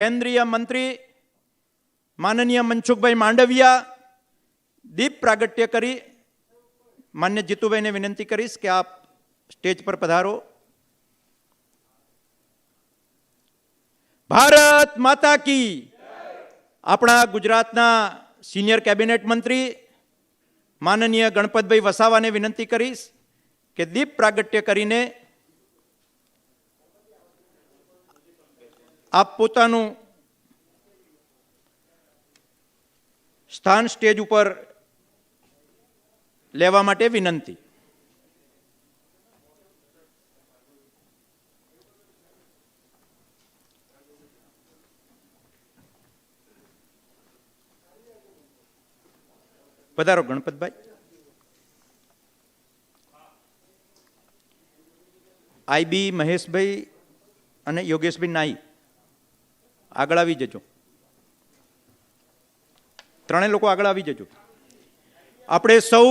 केंद्रीय मंत्री माननीय मनसुखभाई मांडविया दीप प्रागट्य करी मान्य जीतूभाई ने विनंती करीश कि आप स्टेज पर पधारो। भारत माता की। अपना गुजरातना सीनियर कैबिनेट मंत्री माननीय गणपतभाई वसावा ने विनंती करीश कि दीप प्रागट्य करीने आप पोतानु स्थान स्टेज पर लेवा माटे विनंती। पधारो गणपतभाई। आईबी महेशभाई અને યોગેશભાઈ નાઈ આગળ આવી જજો। ત્રણેય લોકો આગળ આવી જજો। આપણે સૌ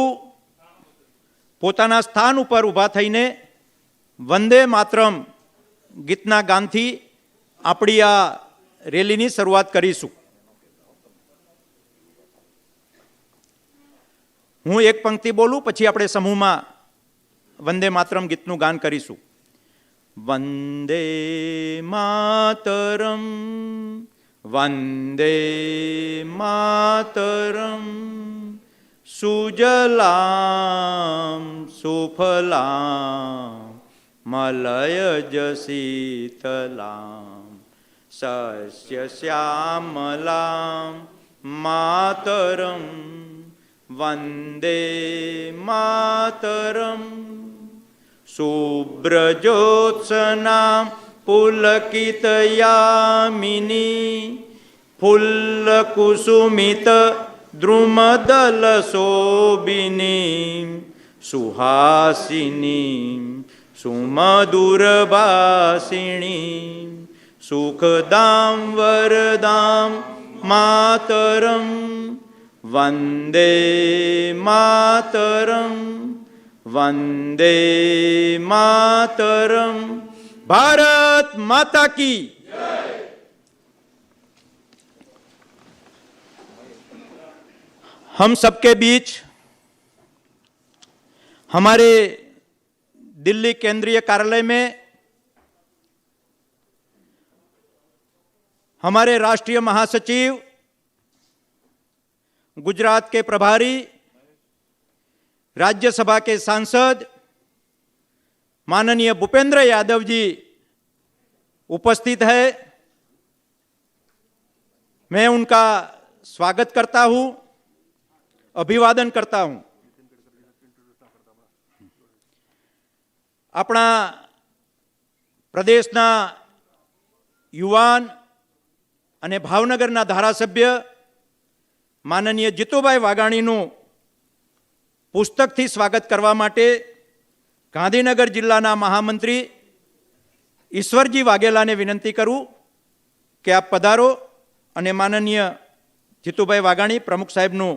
પોતાના સ્થાન ઉપર ઊભા થઈને વંદે માતરમ ગીતના ગાનથી આપણી આ રેલીની શરૂઆત કરીશું। હું એક પંક્તિ બોલું પછી આપણે સમૂહમાં વંદે માતરમ ગીતનું ગાન કરીશું। वंदे मातरम वंदे मातरम सुजलाम सुफलाम मलयज शीतलाम सस्य श्यामलाम मातरम वंदे मातरम शुभ्रज्योत्सना पुलकितयामिनी फुल्लकुसुमित द्रुमदलशोभिनी सुहासिनी सुमधुरभाषिणी सुखदां वरदां मातरं वन्दे मातरं वंदे मातरम। भारत माता की। हम सबके बीच हमारे दिल्ली केंद्रीय कार्यालय में हमारे राष्ट्रीय महासचिव गुजरात के प्रभारी राज्यसभा के सांसद माननीय भूपेंद्र यादव जी उपस्थित है। मैं उनका स्वागत करता हूं, अभिवादन करता हूं। अपना प्रदेशना युवान अने भावनगरना धारासभ्य माननीय जीतूभाई वाघाणीનું पुस्तकथी स्वागत करवा माटे गांधीनगर जिल्लाना महामंत्री ईश्वरजी वाघेलाने विनंती करूं कि आप पधारो अने माननीय जीतूभाई वाघाणी प्रमुख साहेबનું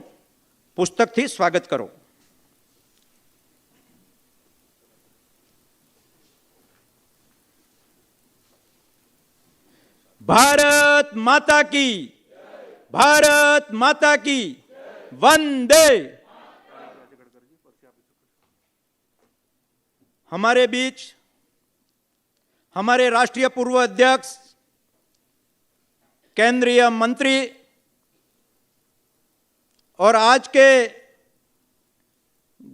पुस्तकथी स्वागत करो। भारत माता की। भारत माता की। वंदे। हमारे बीच हमारे राष्ट्रीय पूर्व अध्यक्ष केंद्रीय मंत्री और आज के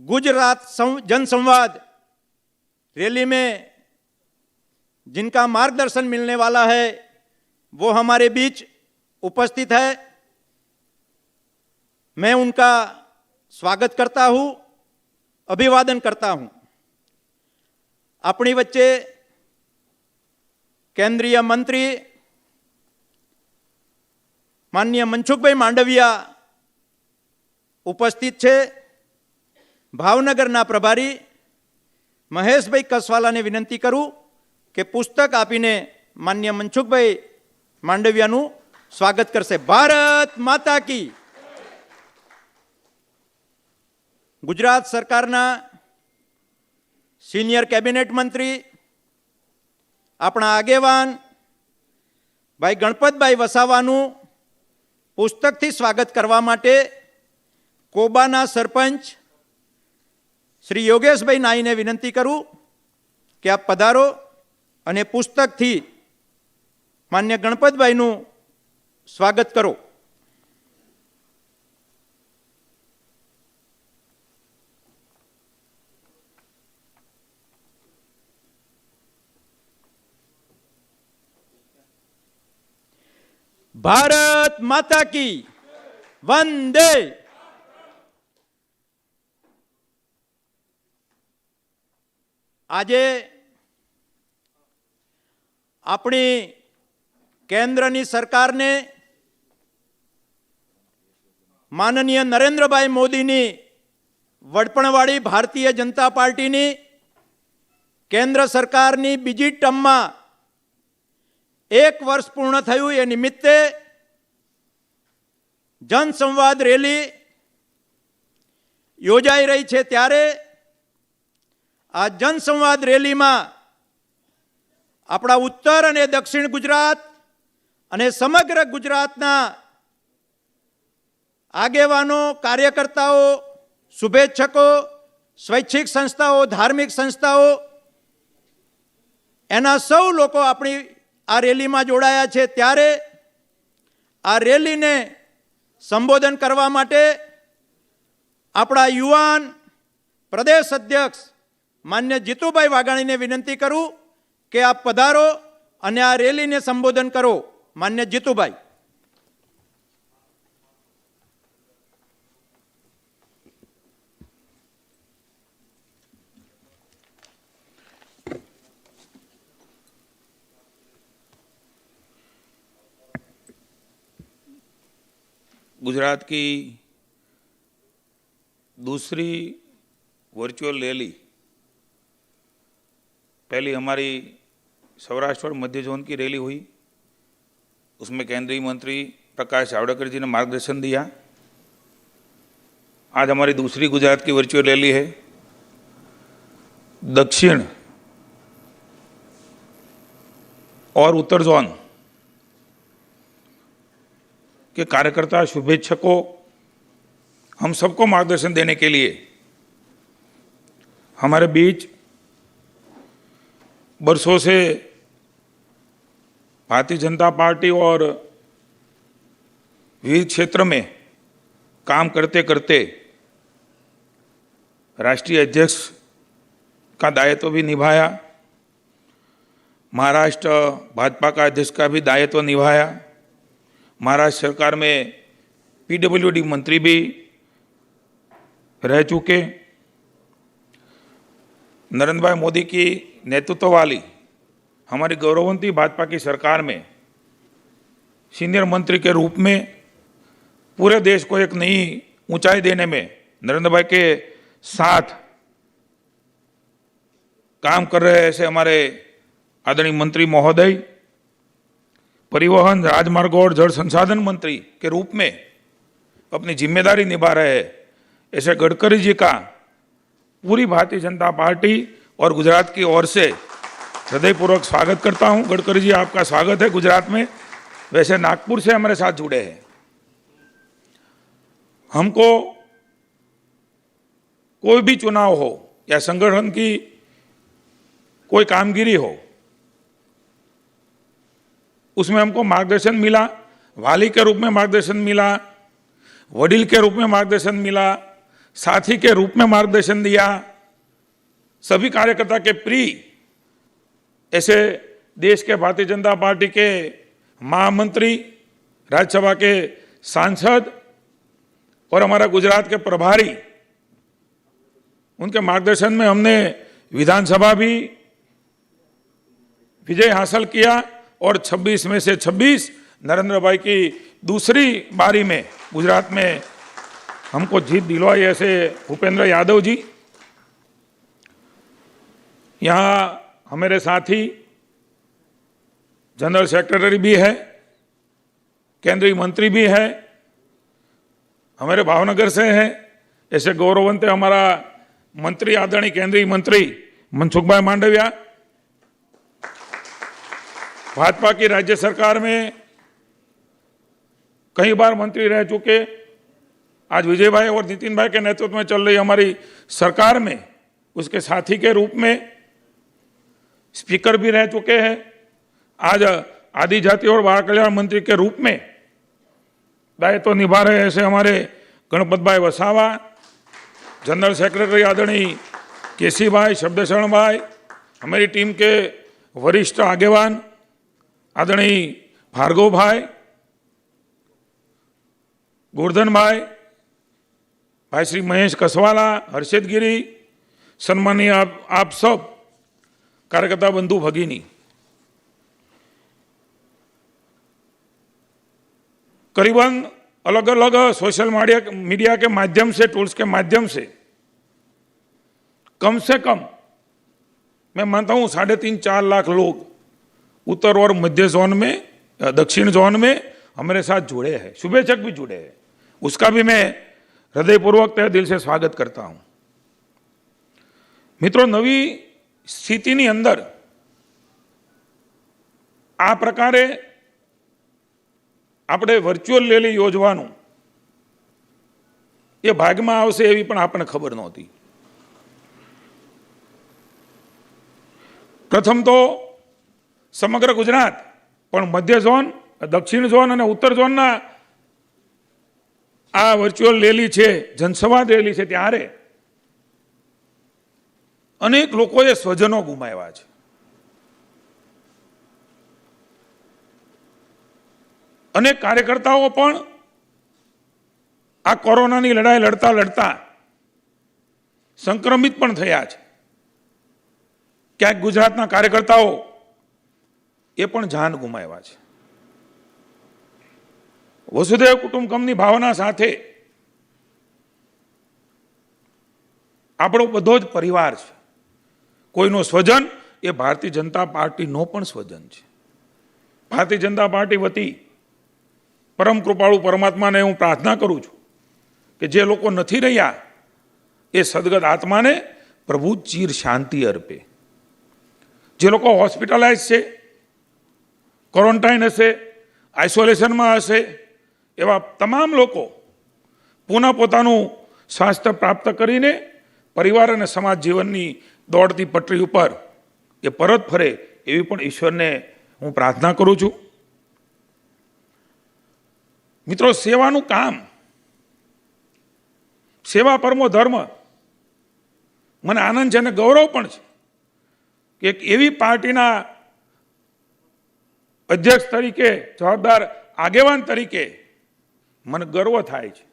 गुजरात जनसंवाद रैली में जिनका मार्गदर्शन मिलने वाला है वो हमारे बीच उपस्थित है। मैं उनका स्वागत करता हूं, अभिवादन करता हूं। अपनी वच्चे केंद्रीय मंत्री माननीय मनसुखभाई मांडविया उपस्थित है। भावनगरना प्रभारी महेशभाई कसवाला ने विनंती करूं कि पुस्तक आपीने माननीय मनसुखभाई मांडवियाનું स्वागत करशे। भारत माता की। गुजरात सरकारना सीनियर कैबिनेट मंत्री अपना आगेवान ભાઈ ગણપતભાઈ વસાવાનું પુસ્તકથી સ્વાગત કરવા માટે કોબાના સરપંચ શ્રી યોગેશભાઈ નાઈને વિનંતી કરું કે આપ પધારો અને પુસ્તકથી માન્ય ગણપતભાઈનું સ્વાગત કરો. ભારત માતા કી વંદે. આજે આપણી કેન્દ્રની સરકારને માનનીય નરેન્દ્રભાઈ મોદીની વડપણવાળી ભારતીય જનતા પાર્ટીની કેન્દ્ર સરકારની બીજી ટર્મમાં 1 વર્ષ પૂર્ણ થયું. એ નિમિત્તે જનસંવાદ રેલી યોજાઈ રહી છે. ત્યારે આ જનસંવાદ રેલીમાં આપણા ઉત્તર અને દક્ષિણ ગુજરાત અને સમગ્ર ગુજરાતના આગેવાનો, કાર્યકર્તાઓ, શુભેચ્છકો, સ્વૈચ્છિક સંસ્થાઓ, ધાર્મિક સંસ્થાઓ, એના સૌ લોકો આપણી આ રેલીમાં જોડાયા છે. ત્યારે આ રેલીને સંબોધન કરવા માટે આપણા યુવાન પ્રદેશ અધ્યક્ષ માન્ય જીતુભાઈ વાઘાણીને વિનંતી કરું કે આપ પધારો અને આ રેલીને સંબોધન કરો. માન્ય જીતુભાઈ. गुजरात की दूसरी वर्चुअल रैली, पहली हमारी सौराष्ट्र और मध्य जोन की रैली हुई, उसमें केंद्रीय मंत्री प्रकाश जावड़ेकर जी ने मार्गदर्शन दिया. आज हमारी दूसरी गुजरात की वर्चुअल रैली है. दक्षिण और उत्तर जोन के कार्यकर्ता, शुभेच्छकों, हम सबको मार्गदर्शन देने के लिए हमारे बीच बरसों से भारतीय जनता पार्टी और विविध क्षेत्र में काम करते करते राष्ट्रीय अध्यक्ष का दायित्व भी निभाया, महाराष्ट्र भाजपा का अध्यक्ष का भी दायित्व निभाया, महाराष्ट्र सरकार में पीडब्ल्यूडी मंत्री भी रह चुके. नरेंद्र भाई मोदी की नेतृत्व वाली हमारी गौरववंती भाजपा की सरकार में सीनियर मंत्री के रूप में पूरे देश को एक नई ऊंचाई देने में नरेंद्र भाई के साथ काम कर रहे ऐसे हमारे आदरणीय मंत्री महोदय, परिवहन, राजमार्ग और जल संसाधन मंत्री के रूप में अपनी जिम्मेदारी निभा रहे हैं ऐसे गडकरी जी का पूरी भारतीय जनता पार्टी और गुजरात की ओर से हृदयपूर्वक स्वागत करता हूं. गडकरी जी, आपका स्वागत है गुजरात में. वैसे नागपुर से हमारे साथ जुड़े हैं. हमको कोई भी चुनाव हो या संगठन की कोई कामगिरी हो, उसमें हमको मार्गदर्शन मिला, वाली के रूप में मार्गदर्शन मिला, वडील के रूप में मार्गदर्शन मिला, साथी के रूप में मार्गदर्शन दिया. सभी कार्यकर्ता के प्रिय ऐसे देश के भारतीय जनता पार्टी के महामंत्री, राज्यसभा के सांसद और हमारा गुजरात के प्रभारी, उनके मार्गदर्शन में हमने विधानसभा भी विजय हासिल किया और 26 में से 26 नरेंद्र भाई की दूसरी बारी में गुजरात में हमको जीत दिलवाई. ऐसे भूपेंद्र यादव जी, यहाँ हमारे साथी जनरल सेक्रेटरी भी है, केंद्रीय मंत्री भी है, हमारे भावनगर से है. ऐसे गौरववंत हमारा मंत्री, आदरणीय केंद्रीय मंत्री मनसुख भाई मांडविया, भाजपा की राज्य सरकार में कई बार मंत्री रह चुके, आज विजय भाई और नितिन भाई के नेतृत्व में चल रही हमारी सरकार में उसके साथी के रूप में स्पीकर भी रह चुके हैं। आज आदिजाति और बाल कल्याण मंत्री के रूप में दायित्व निभा रहे ऐसे हमारे गणपत भाई वसावा, जनरल सेक्रेटरी आदरणीय केसी भाई, शब्दशरण भाई, हमारी टीम के वरिष्ठ आगेवान आदरणीय भार्गव भाई, गोवर्धन भाई, भाई श्री महेश कसवाला, हर्षित गिरी, सम्मानीय आप सब कार्यकर्ता बंधु भगिनी, करीबन अलग अलग सोशल मीडिया के माध्यम से, टूल्स के माध्यम से कम मैं मानता हूं 3.5-4 लाख लोग उत्तर और मध्य जोन में, दक्षिण जोन में हमारे साथ जुड़े हैं, शुभेच्छक भी जुड़े हैं। उसका भी मैं हृदयपूर्वक तहे दिल से स्वागत करता हूं। मित्रों, नवी स्थितिनी अंदर आ प्रकारे આપણે વર્ચ્યુઅલ રેલી યોજવાનું એ ભાગમાં આવશે એવી પણ આપણને ખબર નહોતી। પ્રથમ તો સમગ્ર ગુજરાત પણ મધ્ય ઝોન, દક્ષિણ ઝોન અને ઉત્તર ઝોનના આ વર્ચ્યુઅલ રેલી છે, જનસંવાદ રેલી છે, ત્યારે અનેક લોકોએ સ્વજનો ગુમાવ્યા છે। अनेक कार्यकर्ताओं पण आ कोरोनानी लड़ाई लड़ता लड़ता संक्रमित पण थया छे। क्यांक गुजरातना कार्यकर्ताओ ए पण जान गुमाव्या छे। वसुधैव कुटुंबकमनी भावना साथे आपणो बधो ज परिवार छे। कोईनो स्वजन ए भारतीय जनता पार्टीनो पण स्वजन छे। भारतीय जनता पार्टी वती परम कृपाळु परमात्मा ने हूँ प्रार्थना करूँ छूँ कि जे लोग नहीं रह्या ए सदगत आत्मा ने प्रभु चीर शांति अर्पे। जे लोग हॉस्पिटलाइज से, क्वॉरंटाइन हशे, आइसोलेशन में हशे, एवा तमाम लोग पुनः पोतानुं स्वास्थ्य प्राप्त करीने परिवार और समाज जीवन की दौड़ती पटरी पर ए परत फरे एवी पण ईश्वर ने हूँ प्रार्थना करूँ छूँ। मित्रों, सेवानुं काम, सेवा परमो धर्म, मने आनंद छे अने गौरव पण छे कि एक एवी पार्टीना अध्यक्ष तरीके, जवाबदार आगेवान तरीके मने गर्व थाय छे।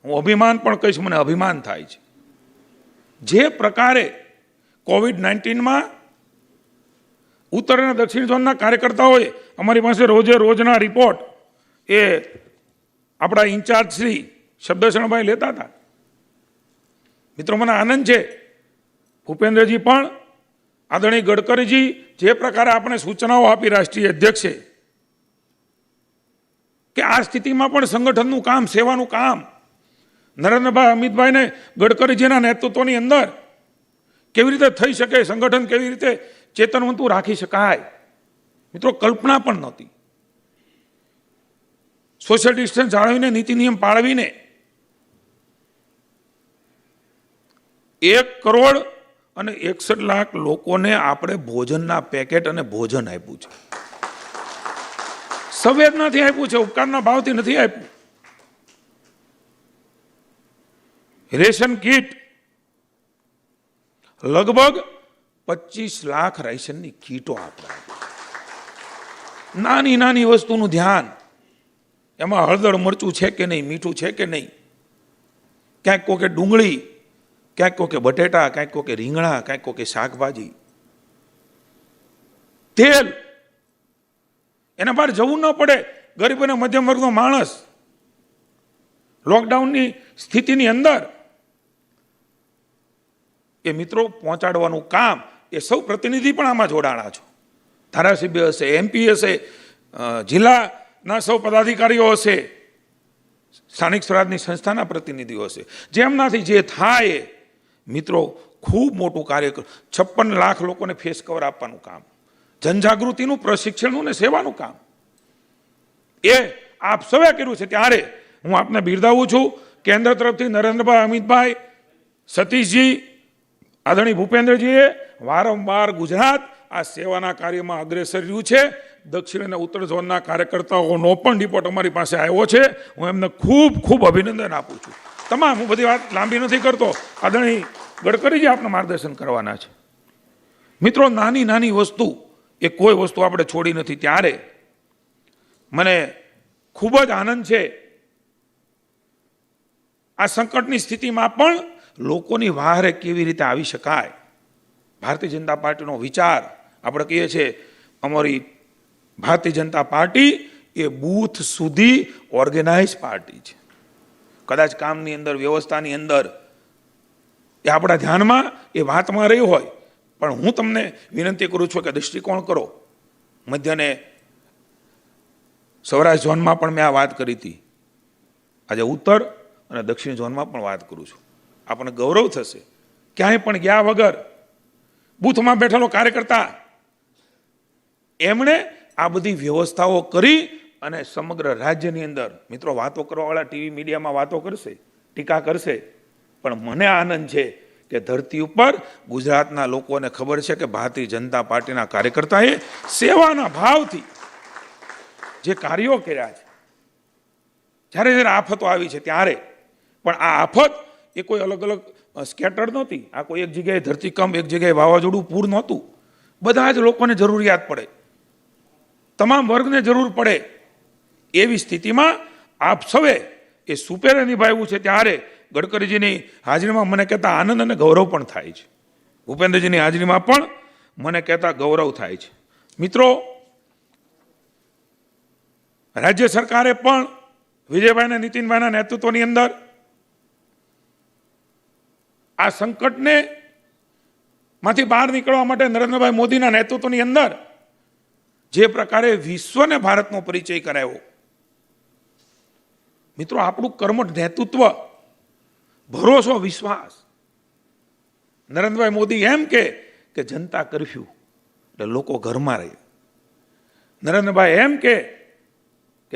हूँ अभिमान पण कहीश, मने अभिमान थाय छे। जे प्रकारे कोविड-19 में उत्तर अने दक्षिण झोनना कार्यकर्ताओए अमारी पासे रोजे रोजना रिपोर्ट ए अपना इंचार्ज श्री शब्दशरण भाई लेता था। मित्रों, मने आनंद है भूपेन्द्रजी पण, आदरणीय गडकरीजी जे प्रकार आपने सूचनाओं आपी राष्ट्रीय अध्यक्ष कि आ स्थिति में पण संगठननुं काम, सेवानुं काम नरेन्द्र भाई, अमित भाई ने गडकरीजीना नेतृत्वनी अंदर केवी रीते थई शके, संगठन केवी रीते चेतनवंतुं राखी शकाय, मित्रों कल्पना पण नहोती। सोशल डिस्टन्स जाळवीने, नीति नियम पाळवीने 1 करोड़ અને 61 लाख लोकोने आपणे भोजनना पेकेट અને भोजन आप्युं छे। संवेदनाथी आप्युं छे, उपकारना भावथी नथी आप्युं। रेशन किट लगभग 25 लाख रेशननी किटो आपणे नानी नानी वस्तुनुं ध्यान, एमां हळदर मरचुं छे के नहीं, मीठुं छे के नहीं, क्यांक कोके डूंगળી, क्यांक कोके बटेटा, क्यांक कोके રીંગણા, क्यांक कोके शाकभाजी, तेल, एना बहार जवुं न पड़े। गरीब अने मध्यम वर्गनो माणस लॉकडाउननी स्थितिनी अंदर ए मित्रों पहोंचाडवानुं काम ए सौ प्रतिनिधि पण आमां जोडाणा छो। धारासभ्य हशे, एमपी हशे, जिल्लाना सौ पदाधिकारीओ हशे, स्थानिक स्वराजनी संस्थाना प्रतिनिधिओ हशे। जेमनाथी जे थाय मित्रों खूब मोटुं कार्य, 56 लाख लोकोने फेस कवर आपवानुं काम જનજાગૃતિનું, પ્રશિક્ષણનું ને સેવાનું કામ એ આપ સૌએ કર્યું છે. ત્યારે હું આપને બિરદાવું છું. કેન્દ્ર તરફથી નરેન્દ્રભાઈ, અમિતભાઈ, સતીશજી, આદરણીય ભૂપેન્દ્રજીએ વારંવાર ગુજરાત આ સેવાના કાર્યમાં અગ્રેસર રહ્યું છે. દક્ષિણ અને ઉત્તર ઝોનના કાર્યકર્તાઓનો પણ રિપોર્ટ અમારી પાસે આવ્યો છે. હું એમને ખૂબ ખૂબ અભિનંદન આપું છું. તમામ, હું બધી વાત લાંબી નથી કરતો. આદરણીય ગડકરીજી આપને માર્ગદર્શન કરવાના છે. મિત્રો, નાની નાની વસ્તુ એ કોઈ વસ્તુ આપણે છોડી નથી. ત્યારે મને ખૂબ જ આનંદ છે આ સંકટની સ્થિતિમાં પણ લોકોની વહારે કેવી રીતે આવી શકાય. ભારતીય જનતા પાર્ટીનો વિચાર, આપણે કહીએ છીએ અમારી ભારતીય જનતા પાર્ટી એ બૂથ સુધી ઓર્ગેનાઇઝ પાર્ટી છે. કદાચ કામની અંદર, વ્યવસ્થાની અંદર એ આપણા ધ્યાનમાં એ વાતમાં રહી હોય, પણ હું તમને વિનંતી કરું છું કે દૃષ્ટિકોણ કરો. મધ્યને સૌરાષ્ટ્ર ઝોનમાં પણ મેં આ વાત કરી હતી. આજે ઉત્તર અને દક્ષિણ ઝોનમાં પણ વાત કરું છું. આપણને ગૌરવ થશે ક્યાંય પણ ગયા વગર બૂથમાં બેઠેલો કાર્યકર્તા એમણે આ બધી વ્યવસ્થાઓ કરી અને સમગ્ર રાજ્યની અંદર, મિત્રો, વાતો કરવાવાળા ટીવી મીડિયામાં વાતો કરશે, ટીકા કરશે, પણ મને આનંદ છે કે ધરતી ઉપર ગુજરાતના લોકોને ખબર છે કે ભારતીય જનતા પાર્ટીના કાર્યકર્તાએ સેવાના ભાવથી જે કાર્યો કર્યા છે. જ્યારે જ્યારે આફતો આવી છે ત્યારે પણ આ આફત એ કોઈ અલગ અલગ સ્કેટર નહોતી. આ કોઈ એક જગ્યાએ ધરતીકંપ, એક જગ્યાએ વાવાઝોડું, પૂર નહોતું. બધા જ લોકોને જરૂરિયાત પડે, તમામ વર્ગને જરૂર પડે એવી સ્થિતિમાં આપ સૌએ એ સુપેરે નિભાવ્યું છે. ત્યારે ગડકરીજીની હાજરીમાં મને કહેતા આનંદ અને ગૌરવ પણ થાય છે. ભૂપેન્દ્રજીની હાજરીમાં પણ મને કહેતા ગૌરવ થાય છે. મિત્રો, રાજ્ય સરકારે પણ વિજયભાઈ અને નીતિનભાઈના નેતૃત્વની અંદર આ સંકટને માંથી બહાર નીકળવા માટે નરેન્દ્રભાઈ મોદીના નેતૃત્વની અંદર જે પ્રકારે વિશ્વને ભારતનો પરિચય કરાવ્યો, મિત્રો, આપણું કર્મઠ નેતૃત્વ, ભરોસો, વિશ્વાસ. નરેન્દ્રભાઈ મોદી એમ કે જનતા કરફ્યુ એટલે લોકો ઘરમાં રહે. નરેન્દ્રભાઈ એમ કે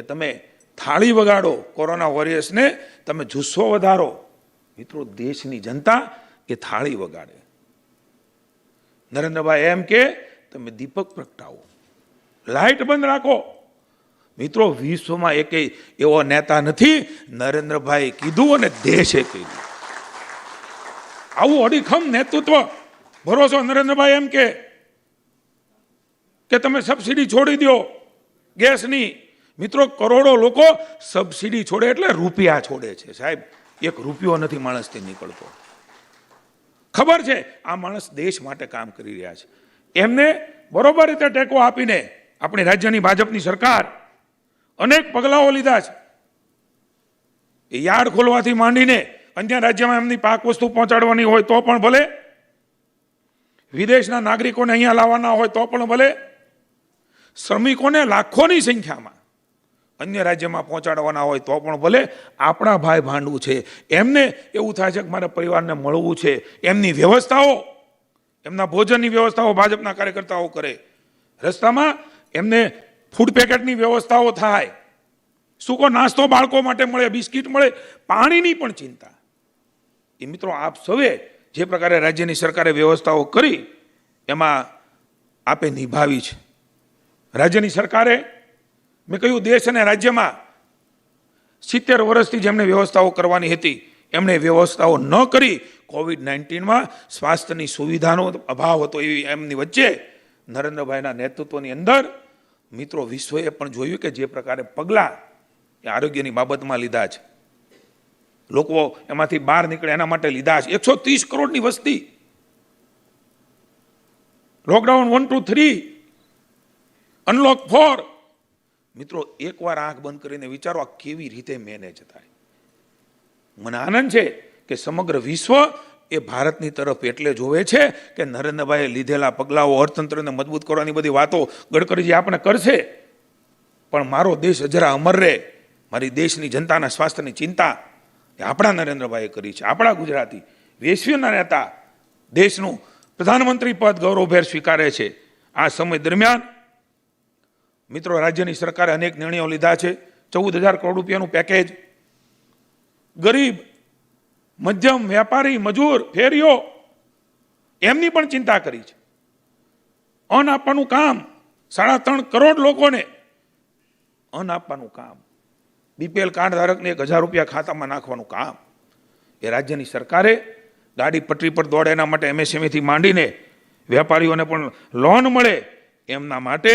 તમે થાળી વગાડો, કોરોના વોરિયર્સને તમે જુસ્સો વધારો. મિત્રો, દેશની જનતા એ થાળી વગાડે. નરેન્દ્રભાઈ એમ કે તમે દીપક પ્રગટાવો, લાઇટ બંધ રાખો. મિત્રો, વિશ્વમાં એક એવો નેતા નથી, નરેન્દ્રભાઈ કીધું અને દેશે કીધું. આવું અડીખમ નેતૃત્વ, ભરોસો. નરેન્દ્રભાઈ એમ કે તમે સબસિડી છોડી દો ગેસની. મિત્રો, કરોડો લોકો સબસિડી છોડે એટલે રૂપિયા છોડે છે. સાહેબ, એક રૂપિયો નથી માણસથી નીકળતો. ખબર છે આ માણસ દેશ માટે કામ કરી રહ્યા છે. એમને બરોબર રીતે ટેકો આપીને આપણી રાજ્યની ભાજપની સરકાર અનેક પગલાઓ લીધા છે. એ યાર્ડ ખોલવાથી માંડીને અન્ય રાજ્યમાં એમની પાક વસ્તુ પહોંચાડવાની હોય તો પણ ભલે, વિદેશના નાગરિકોને અહીંયા લાવવાના હોય તો પણ ભલે, શ્રમિકોને લાખોની સંખ્યામાં અન્ય રાજ્યમાં પહોંચાડવાના હોય તો પણ ભલે. આપણા ભાઈ ભાંડવું છે, એમને એવું થાય છે કે મારા પરિવારને મળવું છે. એમની વ્યવસ્થાઓ, એમના ભોજનની વ્યવસ્થાઓ ભાજપના કાર્યકર્તાઓ કરે. રસ્તામાં એમને ફૂડ પેકેટની વ્યવસ્થાઓ થાય, સૂકો નાસ્તો બાળકો માટે મળે, બિસ્કિટ મળે, પાણીની પણ ચિંતા. એ મિત્રો, આપ સૌએ જે પ્રકારે રાજ્યની સરકારે વ્યવસ્થાઓ કરી એમાં આપે નિભાવી છે. રાજ્યની સરકારે, મેં કહ્યું, દેશ અને રાજ્યમાં 70 વર્ષથી જેમને વ્યવસ્થાઓ કરવાની હતી એમણે વ્યવસ્થાઓ ન કરી. કોવિડ-19માં સ્વાસ્થ્યની સુવિધાનો અભાવ હતો, એવી એમની વચ્ચે નરેન્દ્રભાઈના નેતૃત્વની અંદર, મિત્રો, વિશ્વએ પણ જોયું કે જે પ્રકારે પગલાં એ આરોગ્યની બાબતમાં લીધા છે, લોકો એમાંથી બહાર નીકળે એના માટે લીધા છે. 130 કરોડની વસ્તી, લોકડાઉન 1, 2, 3, અનલોક 4. મિત્રો, એકવાર આંખ બંધ કરીને વિચારો આ કેવી રીતે મેનેજ થાય. મને આનંદ છે કે સમગ્ર વિશ્વ એ ભારતની તરફ એટલે જોવે છે કે નરેન્દ્રભાઈએ લીધેલા પગલાઓ, અર્થતંત્રને મજબૂત કરવાની બધી વાતો ગડકરીજી આપણે કરશે, પણ મારો દેશ જરા અમર રહે, મારી દેશની જનતાના સ્વાસ્થ્યની ચિંતા એ આપણા નરેન્દ્રભાઈએ કરી છે. આપણા ગુજરાતી વૈશ્વિકના નેતા દેશનું પ્રધાનમંત્રી પદ ગૌરવભેર સ્વીકારે છે આ સમય દરમિયાન મિત્રો રાજ્યની સરકારે અનેક નિર્ણયો લીધા છે. 14,000 કરોડ રૂપિયાનું પેકેજ ગરીબ, મધ્યમ વેપારી, મજૂર, ફેરીઓ એમની પણ ચિંતા કરી છે. અન્ન આપવાનું કામ 3.5 કરોડ લોકોને અન્ન આપવાનું કામ, બીપીએલ કાર્ડ ધારકને 1,000 રૂપિયા ખાતામાં નાખવાનું કામ એ રાજ્યની સરકારે ગાડી પટરી પર દોડે એના માટે MSME થી માંડીને વેપારીઓને પણ લોન મળે એમના માટે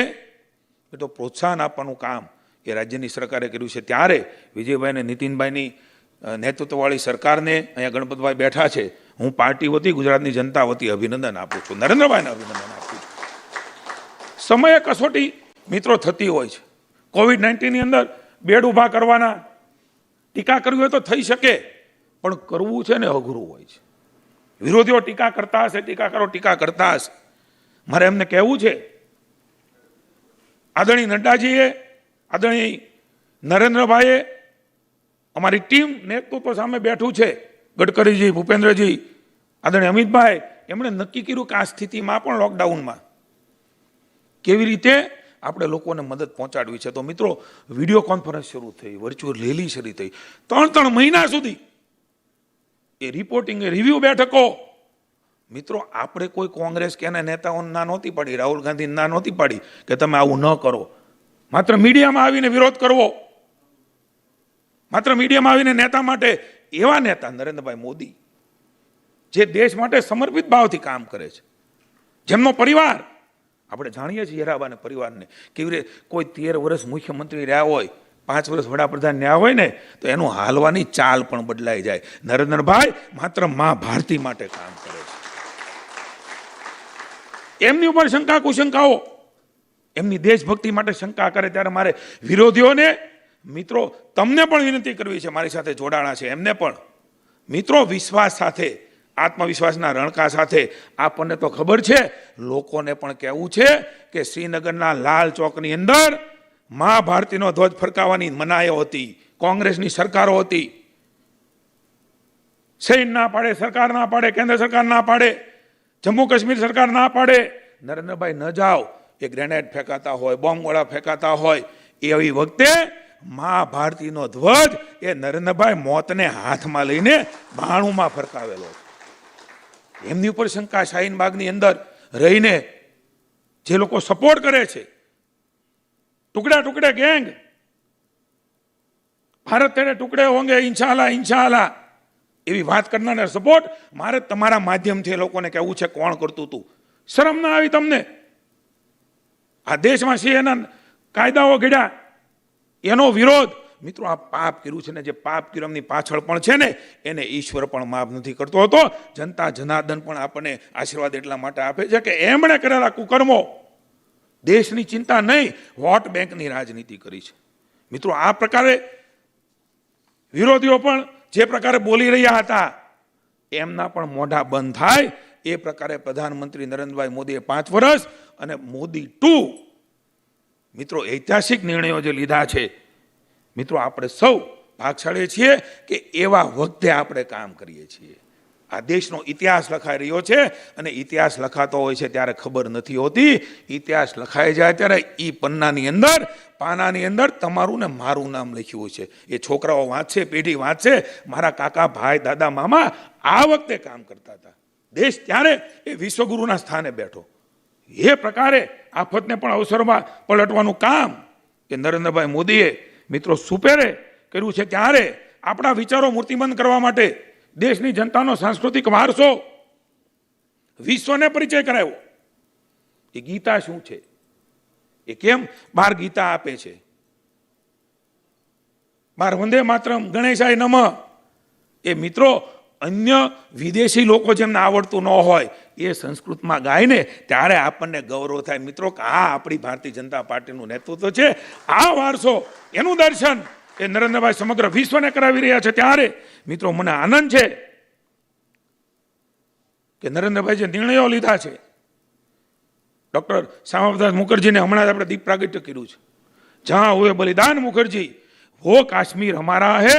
એ તો પ્રોત્સાહન આપવાનું કામ એ રાજ્યની સરકારે કર્યું છે. ત્યારે વિજયભાઈ અને નીતિનભાઈની નેતૃત્વવાળી સરકારને અહીંયા ગણપતભાઈ બેઠા છે, હું પાર્ટી વતી ગુજરાતની જનતા વતી અભિનંદન આપું છું, નરેન્દ્રભાઈને અભિનંદન આપું છું. સમયે કસોટી મિત્રો થતી હોય છે. COVID-19ની અંદર બેડ ઊભા કરવાના, ટીકા કરવી હોય તો થઈ શકે, પણ કરવું છે ને અઘરું હોય છે. વિરોધીઓ ટીકા કરતા હશે, ટીકા કરતા હશે. મારે એમને કહેવું છે, આદરણીય નડ્ડાજીએ, આદરણીય નરેન્દ્રભાઈએ, અમારી ટીમ નેતૃત્વ સામે બેઠું છે, ગડકરીજી, ભૂપેન્દ્રજી, આદરણીય અમિતભાઈ, એમણે નક્કી કર્યું કે આ સ્થિતિમાં પણ લોકડાઉનમાં કેવી રીતે આપણે લોકોને મદદ પહોંચાડવી છે. તો મિત્રો વિડીયો કોન્ફરન્સ શરૂ થઈ, વર્ચ્યુઅલ રેલી શરૂ થઈ, 3 મહિના સુધી એ રિપોર્ટિંગ, એ રિવ્યુ બેઠકો. મિત્રો આપણે કોઈ કોંગ્રેસ કે એના નેતાઓને ના નહોતી પાડી, રાહુલ ગાંધી ના નહોતી પાડી કે તમે આવું ન કરો. માત્ર મીડિયામાં આવીને વિરોધ કરવો, માત્ર મીડિયામાં આવીને નેતા માટે, એવા નેતા નરેન્દ્રભાઈ મોદી જે દેશ માટે સમર્પિત ભાવથી કામ કરે છે, જેમનો પરિવાર આપણે જાણીએ છીએ, હીરાબાના પરિવારને કેવી રીતે કોઈ 13 વર્ષ મુખ્યમંત્રી રહ્યા હોય, 5 વર્ષ વડાપ્રધાન રહ્યા હોય ને, તો એનું હાલવાની ચાલ પણ બદલાઈ જાય. નરેન્દ્રભાઈ માત્ર મા ભારતી માટે કામ કરે છે. એમની ઉપર શંકા કુશંકાઓ, એમની દેશભક્તિ માટે શંકા કરે ત્યારે મારે વિરોધીઓને, મિત્રો તમને પણ વિનંતી કરવી છે, મારી સાથે જોડાણા છે એમને પણ, મિત્રો વિશ્વાસ સાથે, આત્મવિશ્વાસના રણકા સાથે, આપણને તો ખબર છે, લોકોને પણ કહેવું છે કે શ્રીનગરના લાલ ચોકની અંદર મા ભારતીનો ધ્વજ ફરકાવવાની મનાઈઓ હતી, કોંગ્રેસની સરકારો હતી. સૈન ના પાડે, સરકાર ના પાડે, કેન્દ્ર સરકાર ના પાડે, જમ્મુ કાશ્મીર સરકાર ના પાડે. નરેન્દ્રભાઈ ન જાઓ, એ ગ્રેનેડ ફેંકાતા હોય, બોમ્બ ગોળા ફેંકાતા હોય, એવી વખતે મા ભારતીનો ધ્વજ એ નરેન્દ્રભાઈ મોતને હાથમાં લઈને 92માં ફરકાવેલો. એમની ઉપર શંકા, શાહીનબાગની અંદર રહીને જે લોકો સપોર્ટ કરે છે, ટુકડા ટુકડે ગેંગ, ભારત તેરે ટુકડે હોંગે ઇન્શાઅલ્લાહ ઇન્શાઅલ્લાહ, એવી વાત કરનાર સપોર્ટ મારે તમારા માધ્યમથી એ લોકોને કહેવું છે કોણ કરતું હતું. શરમ ના આવી તમને? આ દેશમાં છે એના કાયદાઓ ઘડ્યા, એનો વિરોધ. મિત્રો આ પાપ કર્યું છે ને, જે પાપ કર્યું એમની પાછળ પણ છે ને, એને ઈશ્વર પણ માફ નથી કરતો હતો. જનતા જનાર્દન પણ આપણને આશીર્વાદ એટલા માટે આપે છે કે એમણે કરેલા કુકર્મો, દેશની ચિંતા નહીં, વોટ બેંકની રાજનીતિ કરી છે. મિત્રો આ પ્રકારે વિરોધીઓ પણ જે પ્રકારે બોલી રહ્યા હતા, એમના પણ મોઢા બંધ થાય એ પ્રકારે પ્રધાનમંત્રી નરેન્દ્રભાઈ મોદીએ 5 વર્ષ અને મોદી 2, મિત્રો ઐતિહાસિક નિર્ણયો જે લીધા છે, મિત્રો આપણે સૌ ભાગશાળી છીએ કે એવા વખતે આપણે કામ કરીએ છીએ. આ દેશનો ઇતિહાસ લખાઈ રહ્યો છે, અને ઇતિહાસ લખાતો હોય છે ત્યારે ખબર નથી હોતી. ઇતિહાસ લખાઈ જાય ત્યારે એ પન્નાની અંદર, પાનાની અંદર તમારું ને મારું નામ લખ્યું હોય છે. એ છોકરાઓ વાંચશે, પેઢી વાંચશે, મારા કાકા, ભાઈ, દાદા, મામા આ વખતે કામ કરતા હતા. દેશ ત્યારે એ વિશ્વગુરુના સ્થાને બેઠો. એ પ્રકારે આફતને પણ અવસરમાં પલટવાનું કામ એ નરેન્દ્રભાઈ મોદીએ મિત્રો સુપેરે કર્યું છે. ત્યારે આપણા વિચારો મૂર્તિબંધ કરવા માટે દેશની જનતાનો સાંસ્કૃતિક વારસો વિશ્વને પરિચય કરાવ્યો. એ ગીતા શું છે, એ કેમ 12 ગીતા આપે છે, 12 વંદે માતરમ, ગણેશાય નમઃ, એ મિત્રો અન્ય વિદેશી લોકો જેમને આવડતું ન હોય એ સંસ્કૃતમાં ગાય ને ત્યારે આપણને ગૌરવ થાય મિત્રો કે આ આપણી ભારતીય જનતા પાર્ટીનું નેતૃત્વ છે. આ વારસો, એનું દર્શન એ નરેન્દ્રભાઈ સમગ્ર વિશ્વને કરાવી રહ્યા છે. ત્યારે મિત્રો મને આનંદ છે કે નરેન્દ્રભાઈ જે નિર્ણયો લીધા છે, ડોક્ટર શ્યામાપ્રસાદ મુખર્જીને હમણાં આપણે દીપ પ્રાગટ્ય કર્યું છે, જહાં હુએ બલિદાન મુખર્જી, वो काश्मीर हमारा है,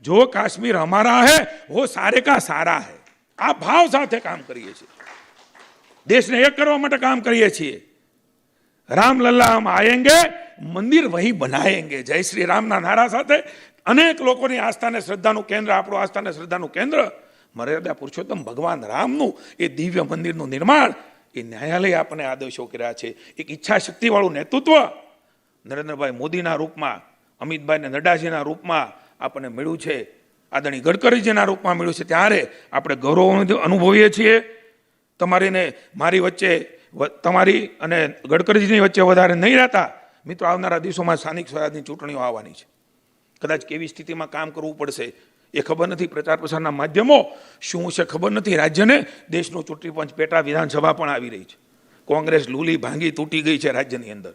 जो काश्मीर हमारा है वो सारे का सारा है. આ ભાવ સાથે કામ કરીએ છીએ, દેશને એક કરવા માટે કામ કરીએ છીએ. રામલલ્લા હમ આયેંગે, મંદિર વહી બનાએંગે. જય શ્રી રામના નારા સાથે અનેક લોકોની આસ્થાને શ્રદ્ધાનું કેન્દ્ર, આપણું આસ્થાને શ્રદ્ધાનું કેન્દ્ર મર્યાદા પુરુષોત્તમ ભગવાન રામનું એ દિવ્ય મંદિરનું નિર્માણ, એ ન્યાયાલય આપણને આદેશો કર્યા છે. એક ઈચ્છા શક્તિવાળું નેતૃત્વ નરેન્દ્રભાઈ મોદીના રૂપમાં, અમિતભાઈને નડ્ડાજીના રૂપમાં આપણને મળ્યું છે, આદરણીય ગડકરીજીના રૂપમાં મળ્યું છે. ત્યારે આપણે ગૌરવ અનુભવીએ છીએ. તમારીને મારી વચ્ચે, તમારી અને ગડકરીજીની વચ્ચે વધારે નહીં રહેતા. મિત્રો, આવનારા દિવસોમાં સ્થાનિક સ્વરાજની ચૂંટણીઓ આવવાની છે. કદાચ કેવી સ્થિતિમાં કામ કરવું પડશે એ ખબર નથી. પ્રચાર પ્રસારના માધ્યમો શું છે ખબર નથી. રાજ્યને દેશનું ચૂંટણી પંચ, પેટા વિધાનસભા પણ આવી રહી છે. કોંગ્રેસ લૂલી ભાંગી તૂટી ગઈ છે રાજ્યની અંદર.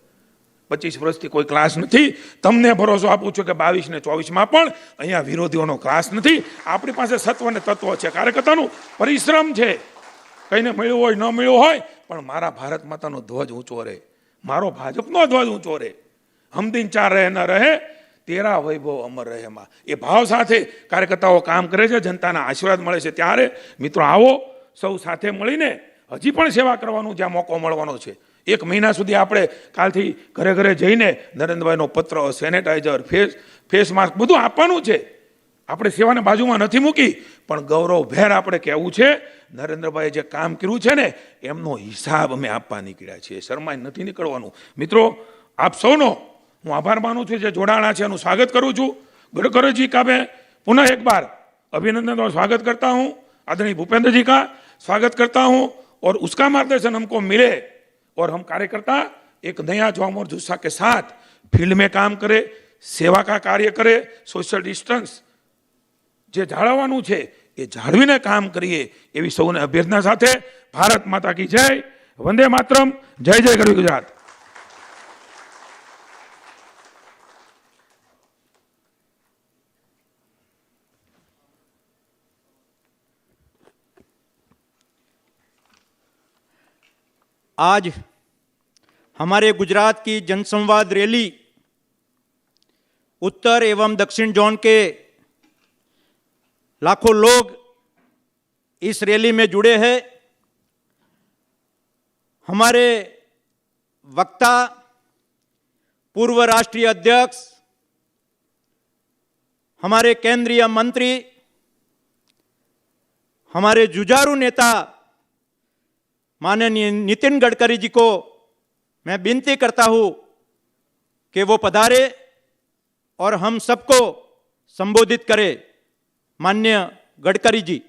25 વર્ષથી કોઈ ક્લાસ નથી. તમને ભરોસો આપું છું કે 22 ને 24માં પણ અહીંયા વિરોધીઓનો ક્લાસ નથી. આપણી પાસે સત્વ અને તત્વ છે, કાર્યકર્તાનું પરિશ્રમ છે. કઈને મળ્યું હોય ન મળ્યું હોય, પણ મારા ભારત માતાનો ધ્વજ ઊંચો રહે, મારો ભાજપનો ધ્વજ ઊંચો રહે. હમદિન ચાર રહે ન રહે, તેરા વૈભવ અમર રહેમાં. એ ભાવ સાથે કાર્યકર્તાઓ કામ કરે છે, જનતાના આશીર્વાદ મળે છે. ત્યારે મિત્રો આવો સૌ સાથે મળીને હજી પણ સેવા કરવાનું જ્યાં મોકો મળવાનો છે. 1 મહિના સુધી આપણે કાલથી ઘરે ઘરે જઈને નરેન્દ્રભાઈનો પત્ર, સેનેટાઈઝર, ફેસ માસ્ક બધું આપવાનું છે. આપણે સેવાને બાજુમાં નથી મૂકી, પણ ગૌરવભેર આપણે કહેવું છે, નરેન્દ્રભાઈએ જે કામ કર્યું છે ને એમનો હિસાબ અમે આપવા નીકળ્યા છીએ. શરમાઈ નથી નીકળવાનું. મિત્રો, આપ સૌનો હું આભાર માનું છું જે જોડાણા છે, એનું સ્વાગત કરું છું. गडकरी जी का मैं पुनः एक बार अभिनंदन और स्वागत करता हूं. आदरणीय भूपेंद्र जी का स्वागत करता हूं और उसका मार्गदर्शन हमको मिले और हम कार्यकर्ता एक नया जोम और जुस्सा के साथ फील्ड में काम करे, सेवा का कार्य करे, सोशल डिस्टन्स જે જાળવવાનું છે એ જાળવીને કામ કરીએ એવી સૌને અભ્યર્થના સાથે ભારત માતા કી જય, વંદે માતરમ, જય જય ગરવી ગુજરાત. आज हमारे गुजरात की जनसंवाद रैली उत्तर एवं दक्षिण जोन के लाखों लोग इस रैली में जुड़े हैं. हमारे वक्ता, पूर्व राष्ट्रीय अध्यक्ष, हमारे केंद्रीय मंत्री, हमारे जुझारू नेता माननीय नितिन गडकरी जी को मैं विनती करता हूं कि वो पधारे और हम सबको संबोधित करें. माननीय गडकरी जी.